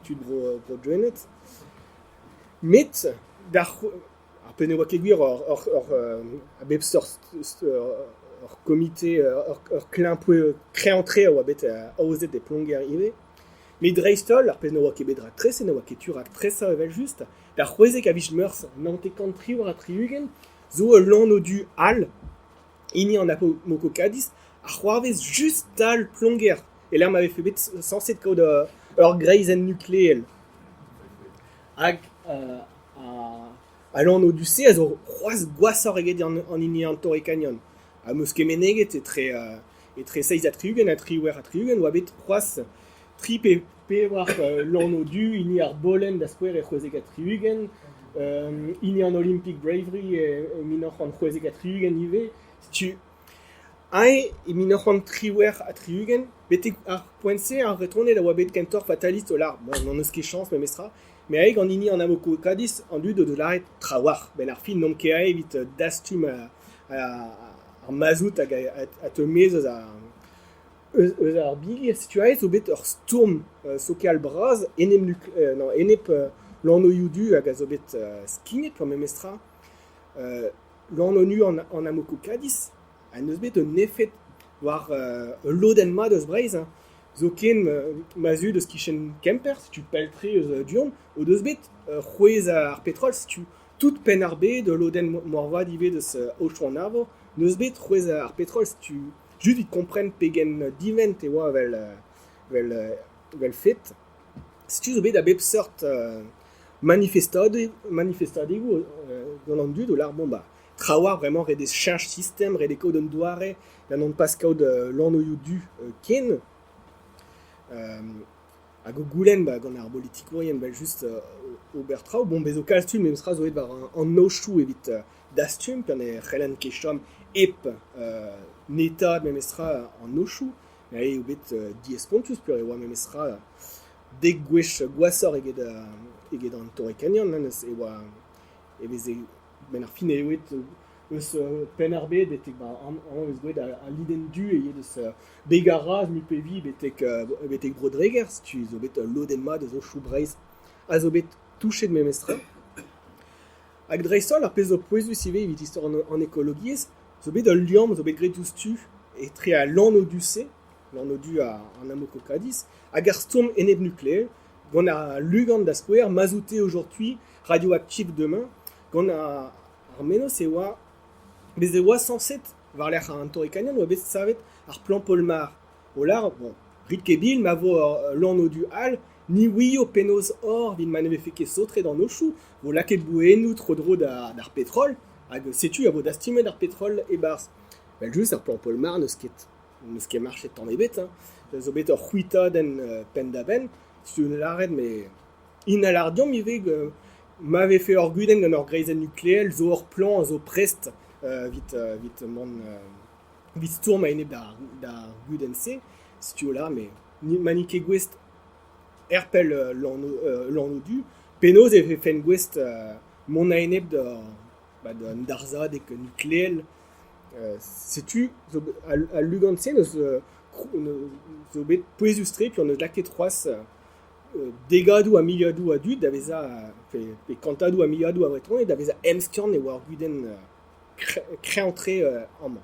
tud bro joenet. Met, ar pen e oa ket gwir a bep ur komite, ur klein kreantre a oa bet a ozet e plonger ive. Met dreistol, ar pen e oa ket bedra tres, en oa ket tur ak tresa evel just, da c'hwezek a vich meurs nantekant tri war a triugen, zo lan o du al, ini an apomoko kadis, a c'hoarvez just tal plonger. Et là, m'avait fait bet sanset kaout ur greizen nukleel. Hag a lan o du se, a zo c'hoaz gwasor eget an ini an Torre Canyon. A meus kemeneget e tre seiz a triugen, oa bet c'hoaz tri pe war lan o du, ini ar bolen da skouer e c'hwezek a triugen, ini an Olympic Bravery e minoc'h an c'hwezek a triugen ive. Tu e minoc'h an triwer a triugen, betek ar poense ar retourne da oa bet kentor fatalist o lar, bon, n'en eus ket chans me mestra, me aeg an ini an amoko kadis an dud o laret trawar, ben ar fin nom ke a evit dastum ar mazout hag a te mez eus ar big, si tu a zo bet ur storm sokal braz, enep lan o youdu hag a zo bet skinet me mestra, lan o nu an amoko kadis, an eus bet un effet war loden ma deus breiz, zo ken mazu deus kichen Kemper, si tu peltre eus duon, o deus bet c'hwez ar petrol, si tu tout pen ar bet de loden morva dive deus ocho an avo, neus bet c'hwez ar petrol, si tu just vit kompren pegen divent e oa vel fet, si tu zo bet a bep sort manifestadego gant an dud o lar bon ba, trawar vraiment re des change système, re des kaout un doare, da non pas kaout lan o youdu ken, hag o goulenn gant ar politikourien just obertrao, bon bezo kalstum me eustra zo et war an nochou evit dastum, pen e c'hellan ket chom ep neta me mestra an nochou, me o bet diespontus pur e oa me mestra dek gwech gwasor eget an Torre Canyon, e oa evez ben ar fin eoet eus pen ar bet betek an eus gouet a liden du e deus begaraz mi pevi betek brodreger, tu zo bet loden ma deus o chou breiz a zo bet touchet me mestra. Hag dreistol ar pez o poezus ive evit istor an ekologiez, zo bet ul liam, zo bet gretous tu e tre a lan o du se, lan o du an amoko kadis, hag ar storm eneb nucléel, gant a lugan da skouer, mazoute aujourd'hui, radioactif demain, gant ar menos e oa, bez e oa sanset, war l'air an Torre Canyon, oa bet savet ar plan polmar. O lar, bon, rit ket bil, ma vo lan o du al, ni oui o penaos or, vin man eve feke sotre dan o chou, vo laket bouenou tro-dro d'ar petrol, hag setu a vo dastime d'ar petrol e barz. Bel just ar plan polmar neus ket marchet tan ebet, zo bet ur c'hwita den pen da ben, si tu laret, me in al ardiom iveg m'ave fait ur guden gant ur greizen nukleel, zo ur plan, zo prest vit storm a enep da guden se, si tu la, me manike gwest erpel l'an du, penaos e fen gwest mon aeneb d'un darzad et que nucléel. Sais-tu, à Lugansen, zo bet poezustre, puis on a laquet trois degadou a miliadou a dud, d'aveza pe kantadou a miliadou a retron, et d'aveza emskian et war guden créantré en main.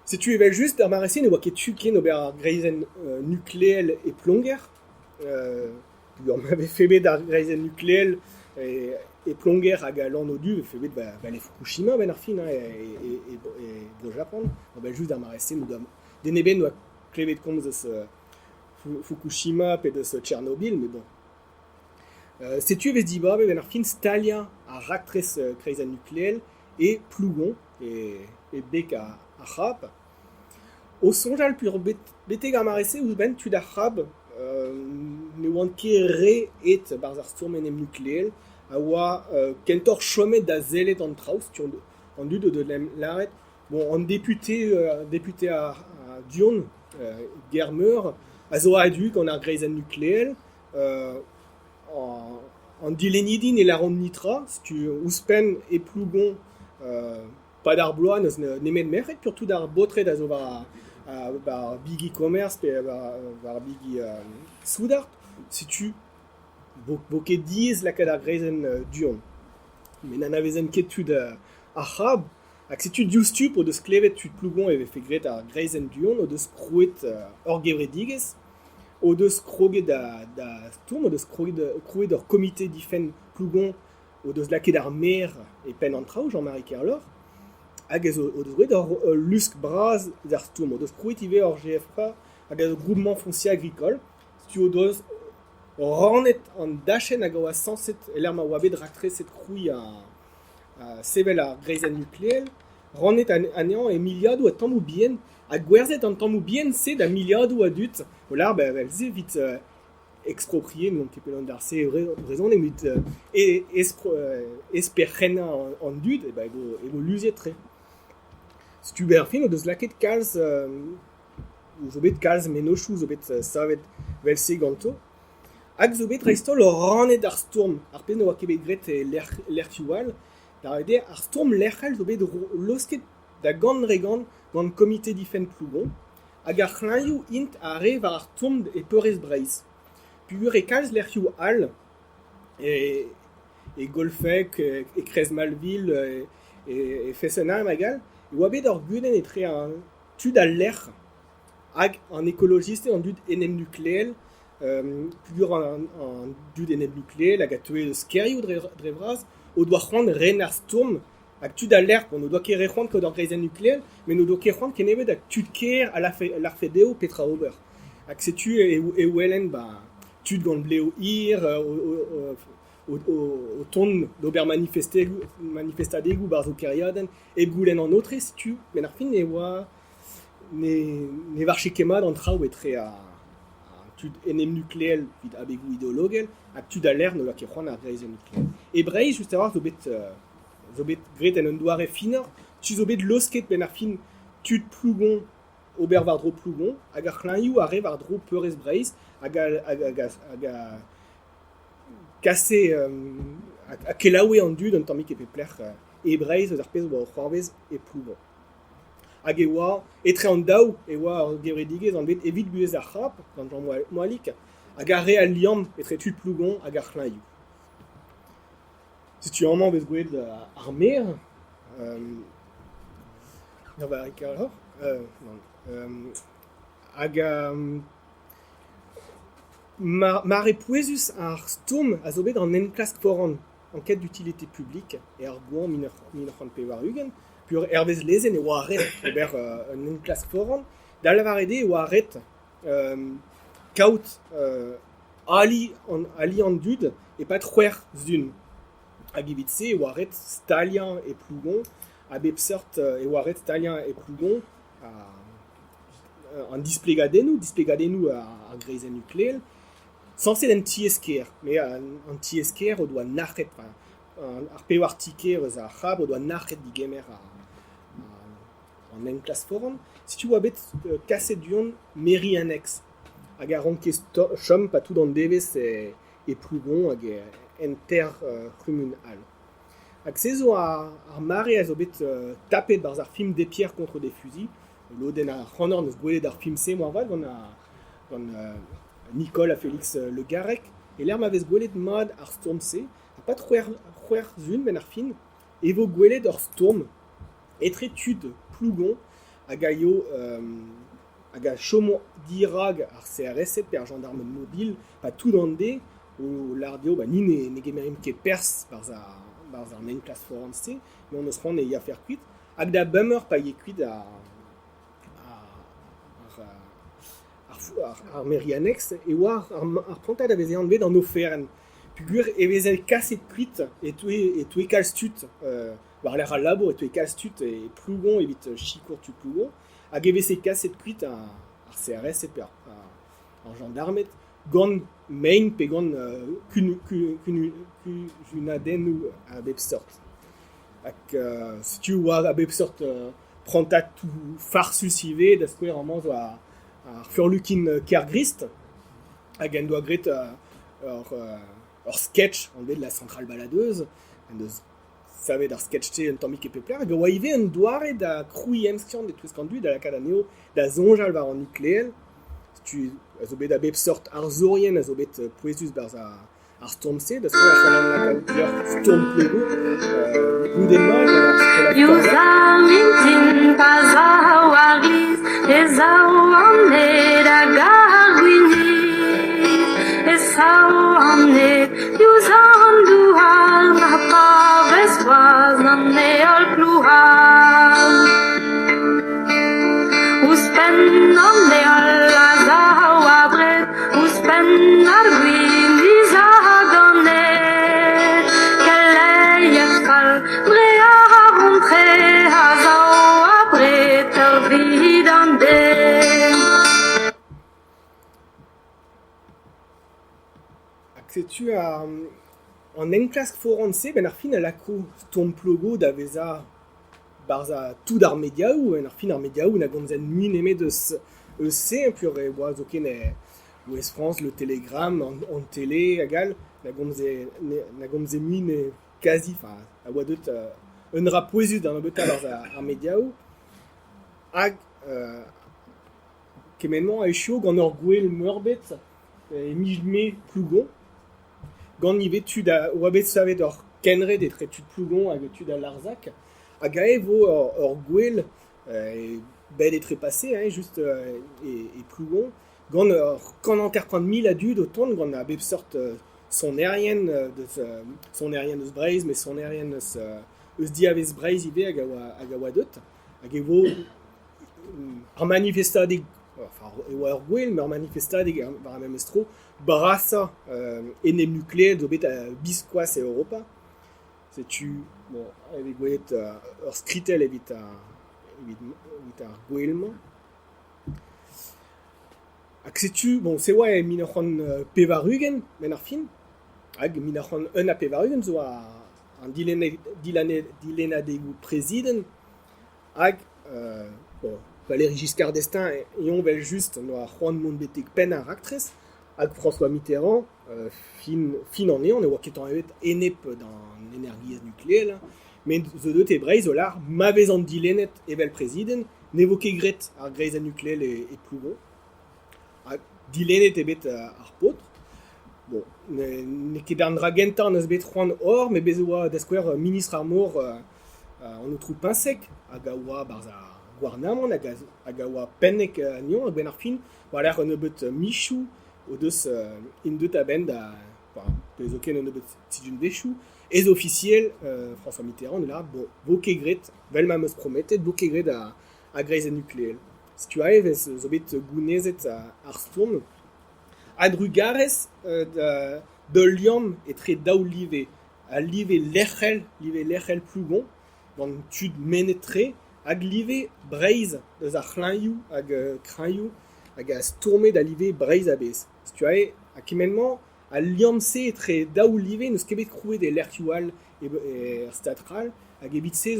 Sais-tu evel juste ar maresin e oa ket tuken ober greizen nucléel et plonger, puis on m'avait fait bet ar greizen nucléel et plonger hag a lan o du, fait bet les Fukushima ben ar fin et do Japon, on va juste ar maresin ou deneben oa klevet komz eus Fukushima et de ce Tchernobyl, mais bon. Sais-tu evel diba ben ar fin Stalia a raktres greizen nucléel et plougon et bec a chap. Au sonjal pur beteg ar marese ou ben tud ar chab ne oan ket re et barz ar storm enem nucléel a oa kentor chomet da zelet an traouz an dud de laret. Bon, an député à Dion, Germeur, a zo a du gant ar greizen nucléel en dilenidin et la ronde nitra, si tu ouspen et plougon pas d'ar bloa nemet meret, pur tout d'ar botre da zo var bigi commerce pe var bigi soudart, si tu boket diez lakad ar greizen Dion. Men an avezen ket tud ar chab, hag se tu dioustu po deus klevet tud plougon eve fe gret ar greizen Dion o deus krouet ur gevredigez, o deus kroget da stourm, o deus krouet ur komite difen plougon o deus laket ar mer e pen an traoù, Jean-Marie Kerlor, hag ez o deus gret ur lusk braz d'ar stourm, o deus krouet ive ur GFK hag az groupement foncier agricole, si tu o deus rannet an dachen hag oa sanset l'er ma oa bet raktre set krouy a sevel ar greizen nucléel, rannet anean e miliadou a tammou bien, a gwerzet an tammou bien se da miliadou a dut, o lar vel se vit exproprié, non kepel an dar se rezon emit esperc'henna an dud, e vo luziet tre. Si tu ber fin o deus laket kalz, ou zo bet kalz menochou, zo bet savet vel se ganto, hag zo bet reistol o rannet ar storm, ar pen oa kebet gret l'ertual, dar ede ar storm l'erchal zo bet losket da gant gant komite difen plougon, hag ar c'hlaioù int a re var ar storm e peurez breiz. Pugur e kalz l'ertual al, e golfek, e krez malvil, e fessenam agal, e oa bet ur guden etre an tud al l'erch, hag an ekologiste an dud enem nucléel, pugur an dud enem nucléel hag a teue eus kerioù dre vraz, o doa c'hoant ren ar storm hag tud al l'erch, on o doa ket re c'hoant ket ur greizen nucléel, men o doa ket c'hoant ken evet hag tud ker a l'ar fedeo petra ober. Hag setu e ouelen tud gant bleo hir, o ton d'ober manifestadegou bar zo keriaden, e goulen an otre setu, men ar fin ne oa ne varche kemad an traoù etre a tud enem nucléel vid abegou ideologel, hag tud al l'er no la ket c'hoant ar greizen nucléel. E breiz, just a war, zo bet gret en un doare finar, tu zo bet losket ben ar fin tud plougon ober var dro plougon, hag ar c'hlaioù a re var dro peurez breiz, hag a kase a kelaoue an dud un tammik e pe plec'h e breiz eus ar pez oa o c'hoarvez e plougon. Hag e oa etre an daou e oa ur gevredigez an bet evit buez ar c'hap, gant Jean Moalik, hag a re al liam etre tud plougon hag ar c'hlaioù. Si tu amman vez gouet ar mer, hag mare pouezus ar stourm a zo bet an enklask foran enquête d'utilité publique et ar gouan 1900 pur hervez lezen e oa ret ober un enklask foran, da lavar ede oa ret kaout ali an dud e pat c'hwer zun. Hag evit se oa ret stalien e plougon, a bep seurt e oa ret stalien e plougon an displegadennou ar greizen nucléel, sanset en tiesker, mais an tiesker o doa nachet, ar pevar tiker eus ar c'hab o doa nachet digemer an enklas foran. Si tu oa bet kaset duon meri annex, hag a ranke chom pa tout an devez e plougon hag enter rumun all. Hag se zo ar mare a zo bet tapet barz ar film des pierres contre des fusils. Loden a c'hannor neus gwelet ar film se moarvat gant Nicole a Félix Le Garec. Et l'air m'avez gwelet mad ar storm se. A pat c'hwer zun ben ar fin. Evo gwelet ar storm. Etre tud plougon hag a yo hag a chomon dirag ar CRS-7 per gendarme mobile. Pa tout an de. O lardio, ni ne gemerim ket pers barz ar nen klas foran se. Mais on eus ran e ya fer kuit. Hag da bummer pa ye kuit ar merianex e war ar plantad a veze an bet an oferen. Pugur e veze kaset kuit et toe kalstut war l'air al labo et toe kalstut et plougon evit chikour tu plougon. Hag e veze kaset kuit ar CRS et per ar gendarmet gant main pe gant kunadenn a bep sort. Hag si tu war a bep sort plantad tout farsus ive da skouer an manz ar furlukin kergrist hag en doa gret ur sketch an bet de la centrale baladeuse en deus savet ar sketch te un tammik e pepler hag oa ive un doare da kroui emskiant de toueskandu da lakaat aneo da zonjal war an nukleel tu a zo bet a bep sort ar zorien a zo bet poezus barz ar storm se da skouer a chanan lakaat storm plego goudenn mat Mintin pazau aglis, ezau amnet agar gwinit, ezau amnet yuzandu al napaves vaz nanne al pluhal. Uspen nanne al azau abret, uspen arguin vizaganet, kelei efkal brea rentre azau abret el vidande. Setu an enklask foran-se, ben ar fin a lako storm plogo da veza barz a tout ar mediaou, en ar fin ar mediaou na gomzen min eme deus se, pur e oa zo ken Ouest France, le Telegram, en télé, egal, na gomze min e kazi, a oa deut un ra poezut an abeta barz ar mediaou, hag kemenman a echio gant ur gwell meurbet e mijme plougon, gant nivet tud a oa bet savet ur kenred etre tud plougon hag tud a Larzac, hag a evo ur gwell bet etre pase, just e plougon, gant kan an terpant mil a dud o ton gant a bep sort son erien eus Breizh, mais son erien eus diavez Breizh ive hag a oa deut, hag evo ar manifestadeg, e oa ur gwell, mais ar manifestadeg war a mem estro, brasa enem nukleel zo bet a biskoaz e Europa. Setu, bon, evit gwelet ur skritel evit ar gwellman. Hag setu, bon, se oa min ar c'hant pevarugen, men ar fin, hag min ar c'hant un a pevarugen zo an dilenadegou preziden, hag, bon, Valéry Giscard d'Estaing eon vel just no a c'hoant mont betek pen ar aktrez, hag François Mitterrand, fin an eon, e oa ket an evet enep d'an energiez nukleel, men zo deut e Breizh o lar mavez an dilenet evel preziden, ne vo ket gret ar greiz nukleel e plougon. Dilenet ebet ar potr. Bon, ne ket an dragentan eus bet c'hoant or, me bez oa da skouer ministre ar mor an o trou pinsek, hag a oa barz a gwarnamant, hag a oa pennek anion, hag ben ar fin, war l'air an ebet michou, o deus in deut a ben da, bez o ken an ebet tidun vechou, ez officiel François Mitterrand, là, bon, vo ket gret, vel ma meus prometet, vo ket gret a greiz nukleel. Si tu a evez zo bet gounezet ar storm, adrugarez de liam etre daou live, a live lec'hel plougon, gant tud menetre, hag live Breizh eus ar c'hlañioù hag kreñioù, hag a stormet da live Breizh a bez. Si tu a kemenman, a liam se etre daou live neus kebet krouet e lerc'hioù e statral, hag evit se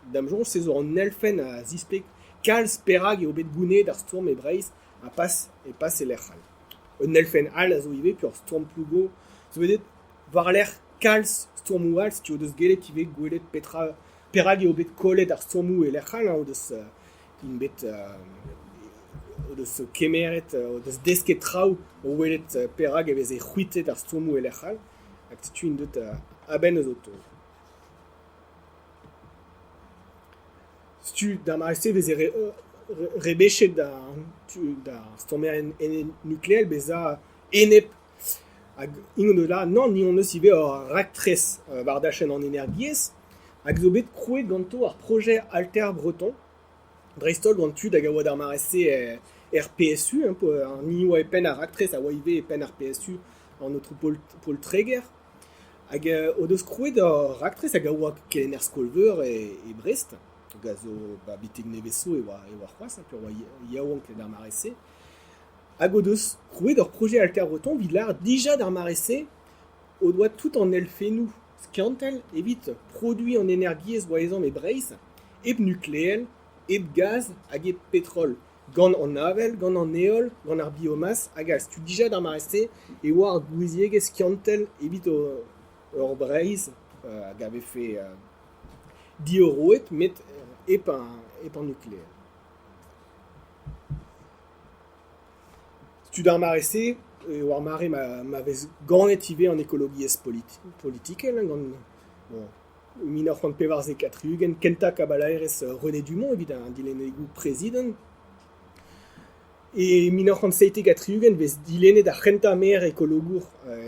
damjon se zo an elfen a zispek kalz perag eo bet gounet ar storm e Breizh pas l'erhal. Un elfen al a zo ive pur storm plugo. Ça veut dire var l'air kals storm ou al si tu veux gelet ive gwelet perag eo bet kolet ar storm ou l'erhal o deus in bet o deus kemeret o deus desket trao o welet perag evez e c'huitet ar storm ou l'erhal. Hag tu in deut aben eus auto. Si tu da marese vez rebechet da stormer nucléel beza enep hag in de là non ni on eus ive raktres vardachen en energies hag zo bet krouet ganto ar projet alter breton dreistol gant tu da gaoa da marese RPSU un peu ni oa pen ar raktres a oa ive pen ar PSU en notre pôle Tréguer hag o deus krouet da raktres a gaoa kelenner skolver e Brest gazo bitig neveso e war c'hoaz pur yaouank d'ar marese hag o deus krouet d'ar projet alter breton villar dija d'ar marese o doa tout en elfenou skantel evit produit en energies oaezan e Breizh eb nucléel eb gaz hag eb pétrole gant an avel, gant an eol, gant ar biomasse hag al stu dija d'ar marese e oa ar gouizieg skantel evit ur Breizh hag ave fe 10 euroet met ep an nucléel. Stu d'ar marese war mare ma vez ganet ive an ekologiez politikel gant 1954 kentak a balaerez René Dumont evit an dilenegou president e 1974 vez dilenet ar c'hentamer ekologour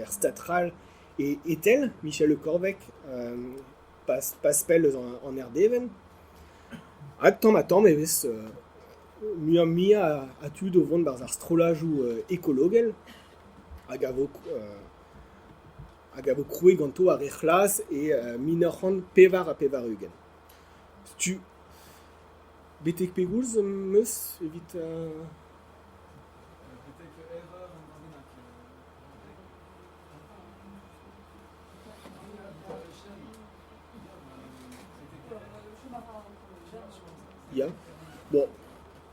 stadral e etel Michel Le Corvec paspel en erdeven hag tamm evez mia a tud o vont barz ar strolajou ekologel hag avo krouet ganto ar echlas e minoc'han pevar a pevarugen. Tu betek pegoulz meus evit ya. Bon,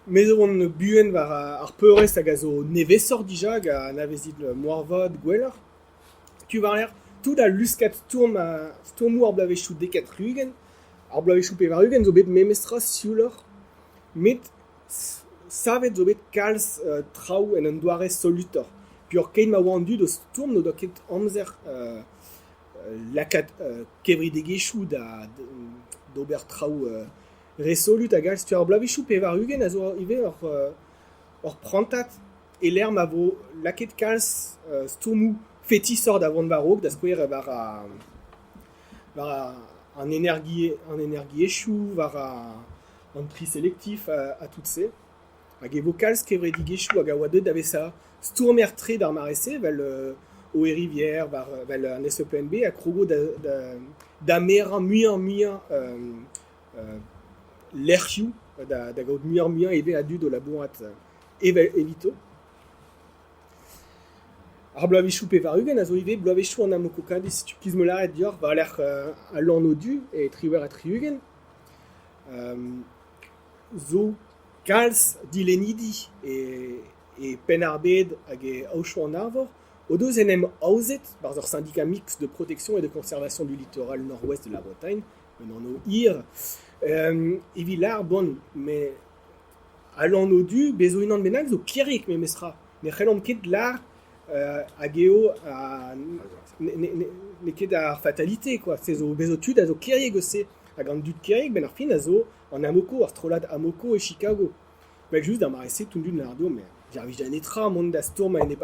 mais on buen war ar peurez hag a zo nevesor dija hag a navezit moarvad gweler. Tu war l'air tout da luskat stormou ar blavechou dekat rugen, ar blavechou pevarugen zo bet memestra siulor, met savet zo bet kalz trao en an doare solutor. Pur kein ma oan du de storm no doket amzer lakat kevridegechou d'ober trao resolut hag al stu ar blavechou pevarugen a zo ive ur prantat e l'er ma vo laket kalz stormou fetisor da vont barok da skouer war an energie echou war an tri selektif a tout se hag e vo kalz kevredigechou hag a oa deud da veza stourmer tre d'ar marese vel o e rivière vel an SEPNB a krogo da meran muian l'erchioù da gaout muian eve a dud o labourat evito. Ar blavechou pevarugen a zo ive blavechou an amoko kadis si tu kiz me laret dior va l'air a l'an o du e triwer a triugen zo kalz dilenidi e pen ar bed hag e aochou an arvor o deus en em aouzet barz ur syndicat mix de protection et de conservation du littoral nord-ouest de la Bretagne men an o hir evit lar bon mais a l'an o du bezo unan bennak zo kierik me mestra ne c'hellom ket lar hag eo ne ket ar fatalité quoi c'est zo bezo tud a zo kierig ose hag an dud kierig ben ar fin a zo an amoko ar strolad amoko e Chicago bel just d'ar marese tundun nardo mais jarvij da netra mont da storm a ene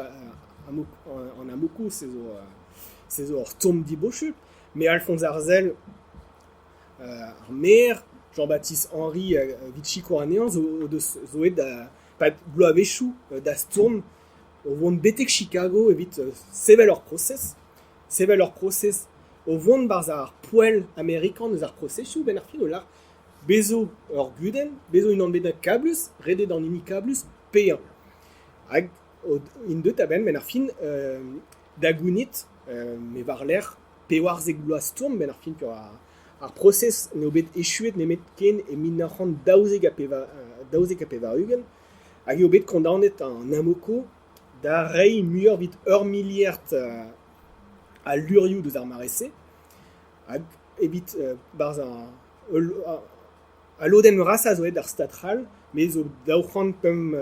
en amoko c'est zo ar storm dibochut mais Alphonse Arzel ar mer Jean-Baptiste Henry Vichy Coranéan zo et da pat bloavechou da storm o vont betek Chicago evit sevel ur process o vont barz ar poel amerikan eus ar processioù ben ar fin o lar bezo ur guden bezo unan bet kablus redet an imi kablus peyan hag in deut a ben ar fin da gounit me war l'air pewar zeg bloaz storm ben ar fin pur ar process ne bet echuet nemet ken e 1900 daouzeg a pevarugen hag eo bet kondanet an amoko da rei muioc'h vit milliard a lurioù deus ar marese, hag evit barz a lodenn rasa zo ar statral, me zo daourc'hant pem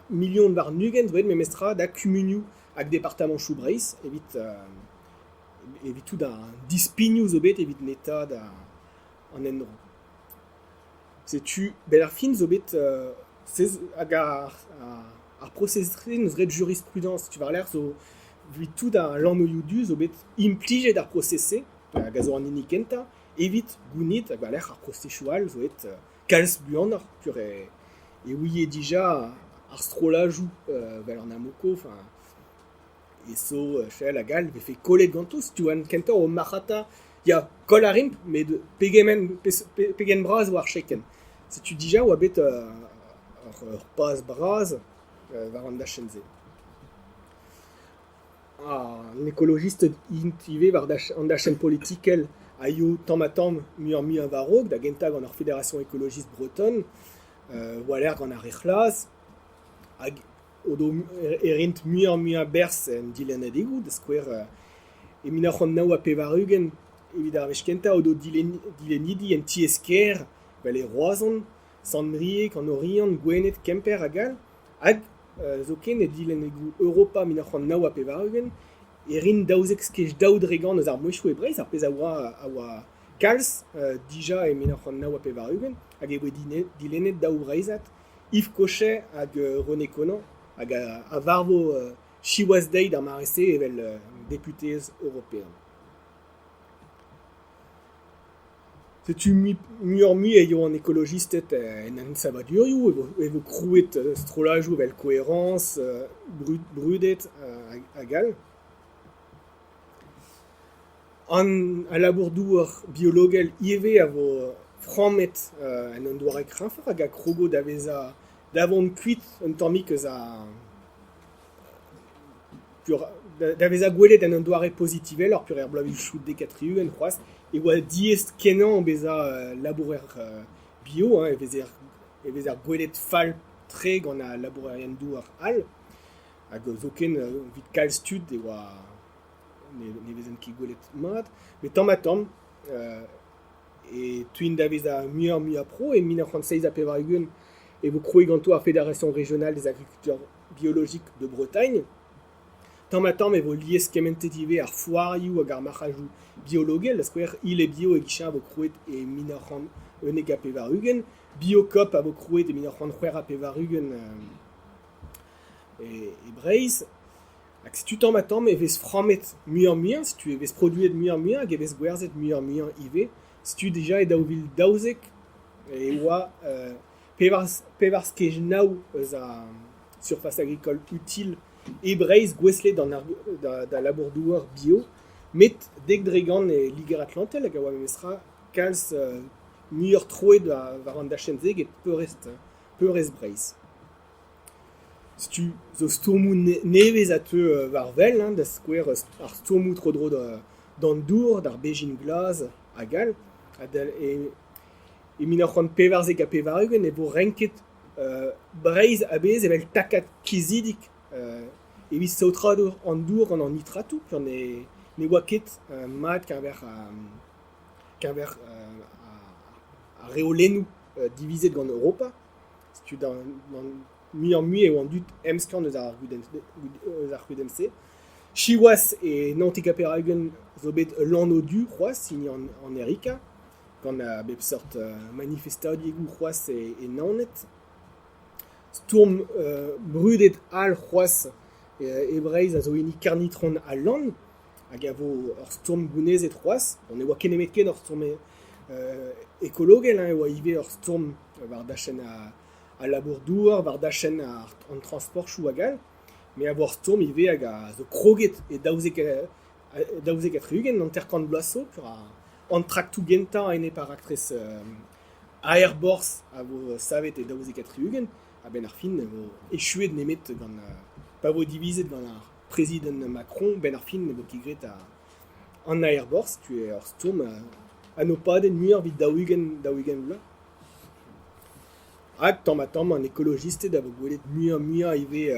million war nugen zo memestra da kumunioù hag departamentoù Breizh, evit tout da dispignoù zo bet evit neta an enro. Setu bet ar fin zo bet hag ar procesre neus ret jurisprudence, tu var l'air zo vit tout da lannoioù du zo bet implijet ar procese, hag a zo an inik kenta, evit gounit hag var l'air ar processual zo et kalz buan pur e ouie dija ar strolajou vel an amoko, e so chel a gal ve fe kollet gantouz, tu an kenta o marata, ya kol a rimp, met pegen braz war cheken. Se tu dija oa bet ur paz braz war an dachenze. An ekologist intive war an dachen politikel a yo tamm muioc'h a varog, da genta gant ar fédération écologiste bretonne, waler gant ar rechlaz, hag odo erint muioc'h a berz en dilennet egou, da skouer eminoc'h an nao a pevarugen, evit ar vech kenta odo dilenidi en tiesker, vel e roazon, sandriek, an orion, gwenet, kemper a gal, hag zo ken e dilen egou Europa minoc'h an nao a pevarugen, erin daouzek skech daoudregan eus ar moechou e Breizh, ar pez a oa kalz dija e minoc'h an nao a pevarugen, hag e oe dilennet daou Breizhat, Yves Cochet hag René Conan, hag a varvo chiouaz deiz ar marese evel deputez européen. Setu muioc'h eo an ekologistet en an savadurioù, evo krouet strolajou vel koherans, brudet a gal. An a labourdour biologel ive a vo frammet en an doare kremfer hag a krogo davon kuit un tammik eus daveza gwelet en an doare pozitivel ar pur er blavichout dekatriu en c'hoaz, e oa diest kenan beza labourer bio, evez er gwelet fall tre gant a labourerien douar all, hag zo ken vit kalz tud e oa ne vezen ki gwelet mat, met tamm e tuin daveza muioc'h a pro, e 1936 a pevarugen e vo kroe ganto ar Fédération régionale des agriculteurs biologiques de Bretagne. Tamm e vo liez kementetive ar foarioù hag ar marc'hajou biologel, da skouer il e bio e gichen a vo kroet e 1901 a pevarugen, biokop a vo kroet e 1904 a pevarugen e Breizh. Hag se tu tamm e vez frammet muioc'h, se tu e vez produet muioc'h hag e vez gwerzet muioc'h ive, se tu deja e daouvil daouzek e oa pevar skech naou eus a surface agricole utile e Breizh gweslet da labourdour bio, met dek dregan e liger atlantel hag a oa memestra kalz muioc'h troet war an dachenzeg e peurez Breizh. Se tu zo stourmou nevez a teu war vel, da skouer ar stourmou tro-dro d'an dour, d'ar bejin glaz a gal, e minoc'h an pevarzek a pevarugen e vo renket Breizh a bez evel takat kizidik evit saotradour an dour gant an nitratou, pur ne oa ket mat keñver a reolennoù divizet gant Europa. Se tu dan muioc'h eo an dud emskant eus ar rudense. Chiouaz e nantek a pevarugen zo bet lanno du c'hoaz, signi an Erika, gant a bep sort manifestadigou c'hoaz e nanet. Stourm brudet all c'hoaz e Breizh a zo eni karnitron a lan, hag a vo ur stourm gounezet c'hoaz. On e oa kenemet ken ur stourm ekologel, e oa ive ur stourm war dachen a labourdour, war dachen an transport chou a gal, me a vo ur stourm ive hag a zo kroget e daouzek a triugen an terkant blaso, pur an traktou genta ene par aktrez aerborz a vo savet e daouzek a triugen, a ben ar fin vo echuet nemet gant pa vo divizet gant ar prezident Macron, ben ar fin vo kigret an aerborz, tu e ur stourm an opadenn muioc'h vit daougen vla. Hag tamm an ekologiste da vo gwelet muiañ ive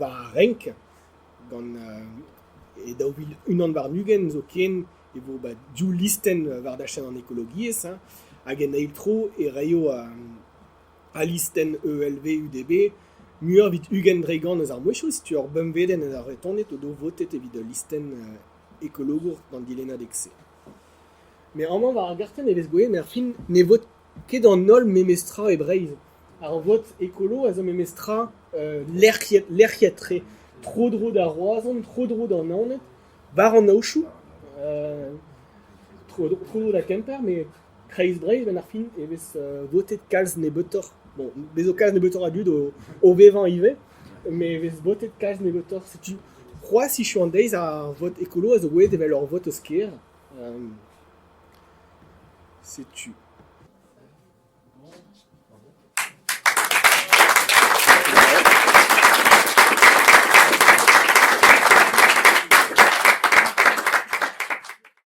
war a renk gant e daouvil unan war nugen zo ken e vo diou listen war da chen an ekologiez hag en eil tro e raio a listen ELV UDB muiañ vit ugen dregan eus ar mouechou si tu ur bemveden eus ar retonnet o do votet evit listen ekologour gant dilenna d'ekse. Me amañ war ar garten evez gwe, mais ar fin ne vot ket an ol memestra e Breizh. Ar vot ekolo a zo memestra lerc'hietre. Tro dro da roazon, tro dro da nanet, war an aochou, tro dro da kemper, mais kreiz Breizh ben ar fin evez votet kalz ne betor. Bon, bezo kalz ne betor a dud o vevan ive, mais evez votet kalz ne betor. Setu c'hoaz si chou an deiz ar vot ekolo a zo gwelet evel ur vot eus ker. Setu.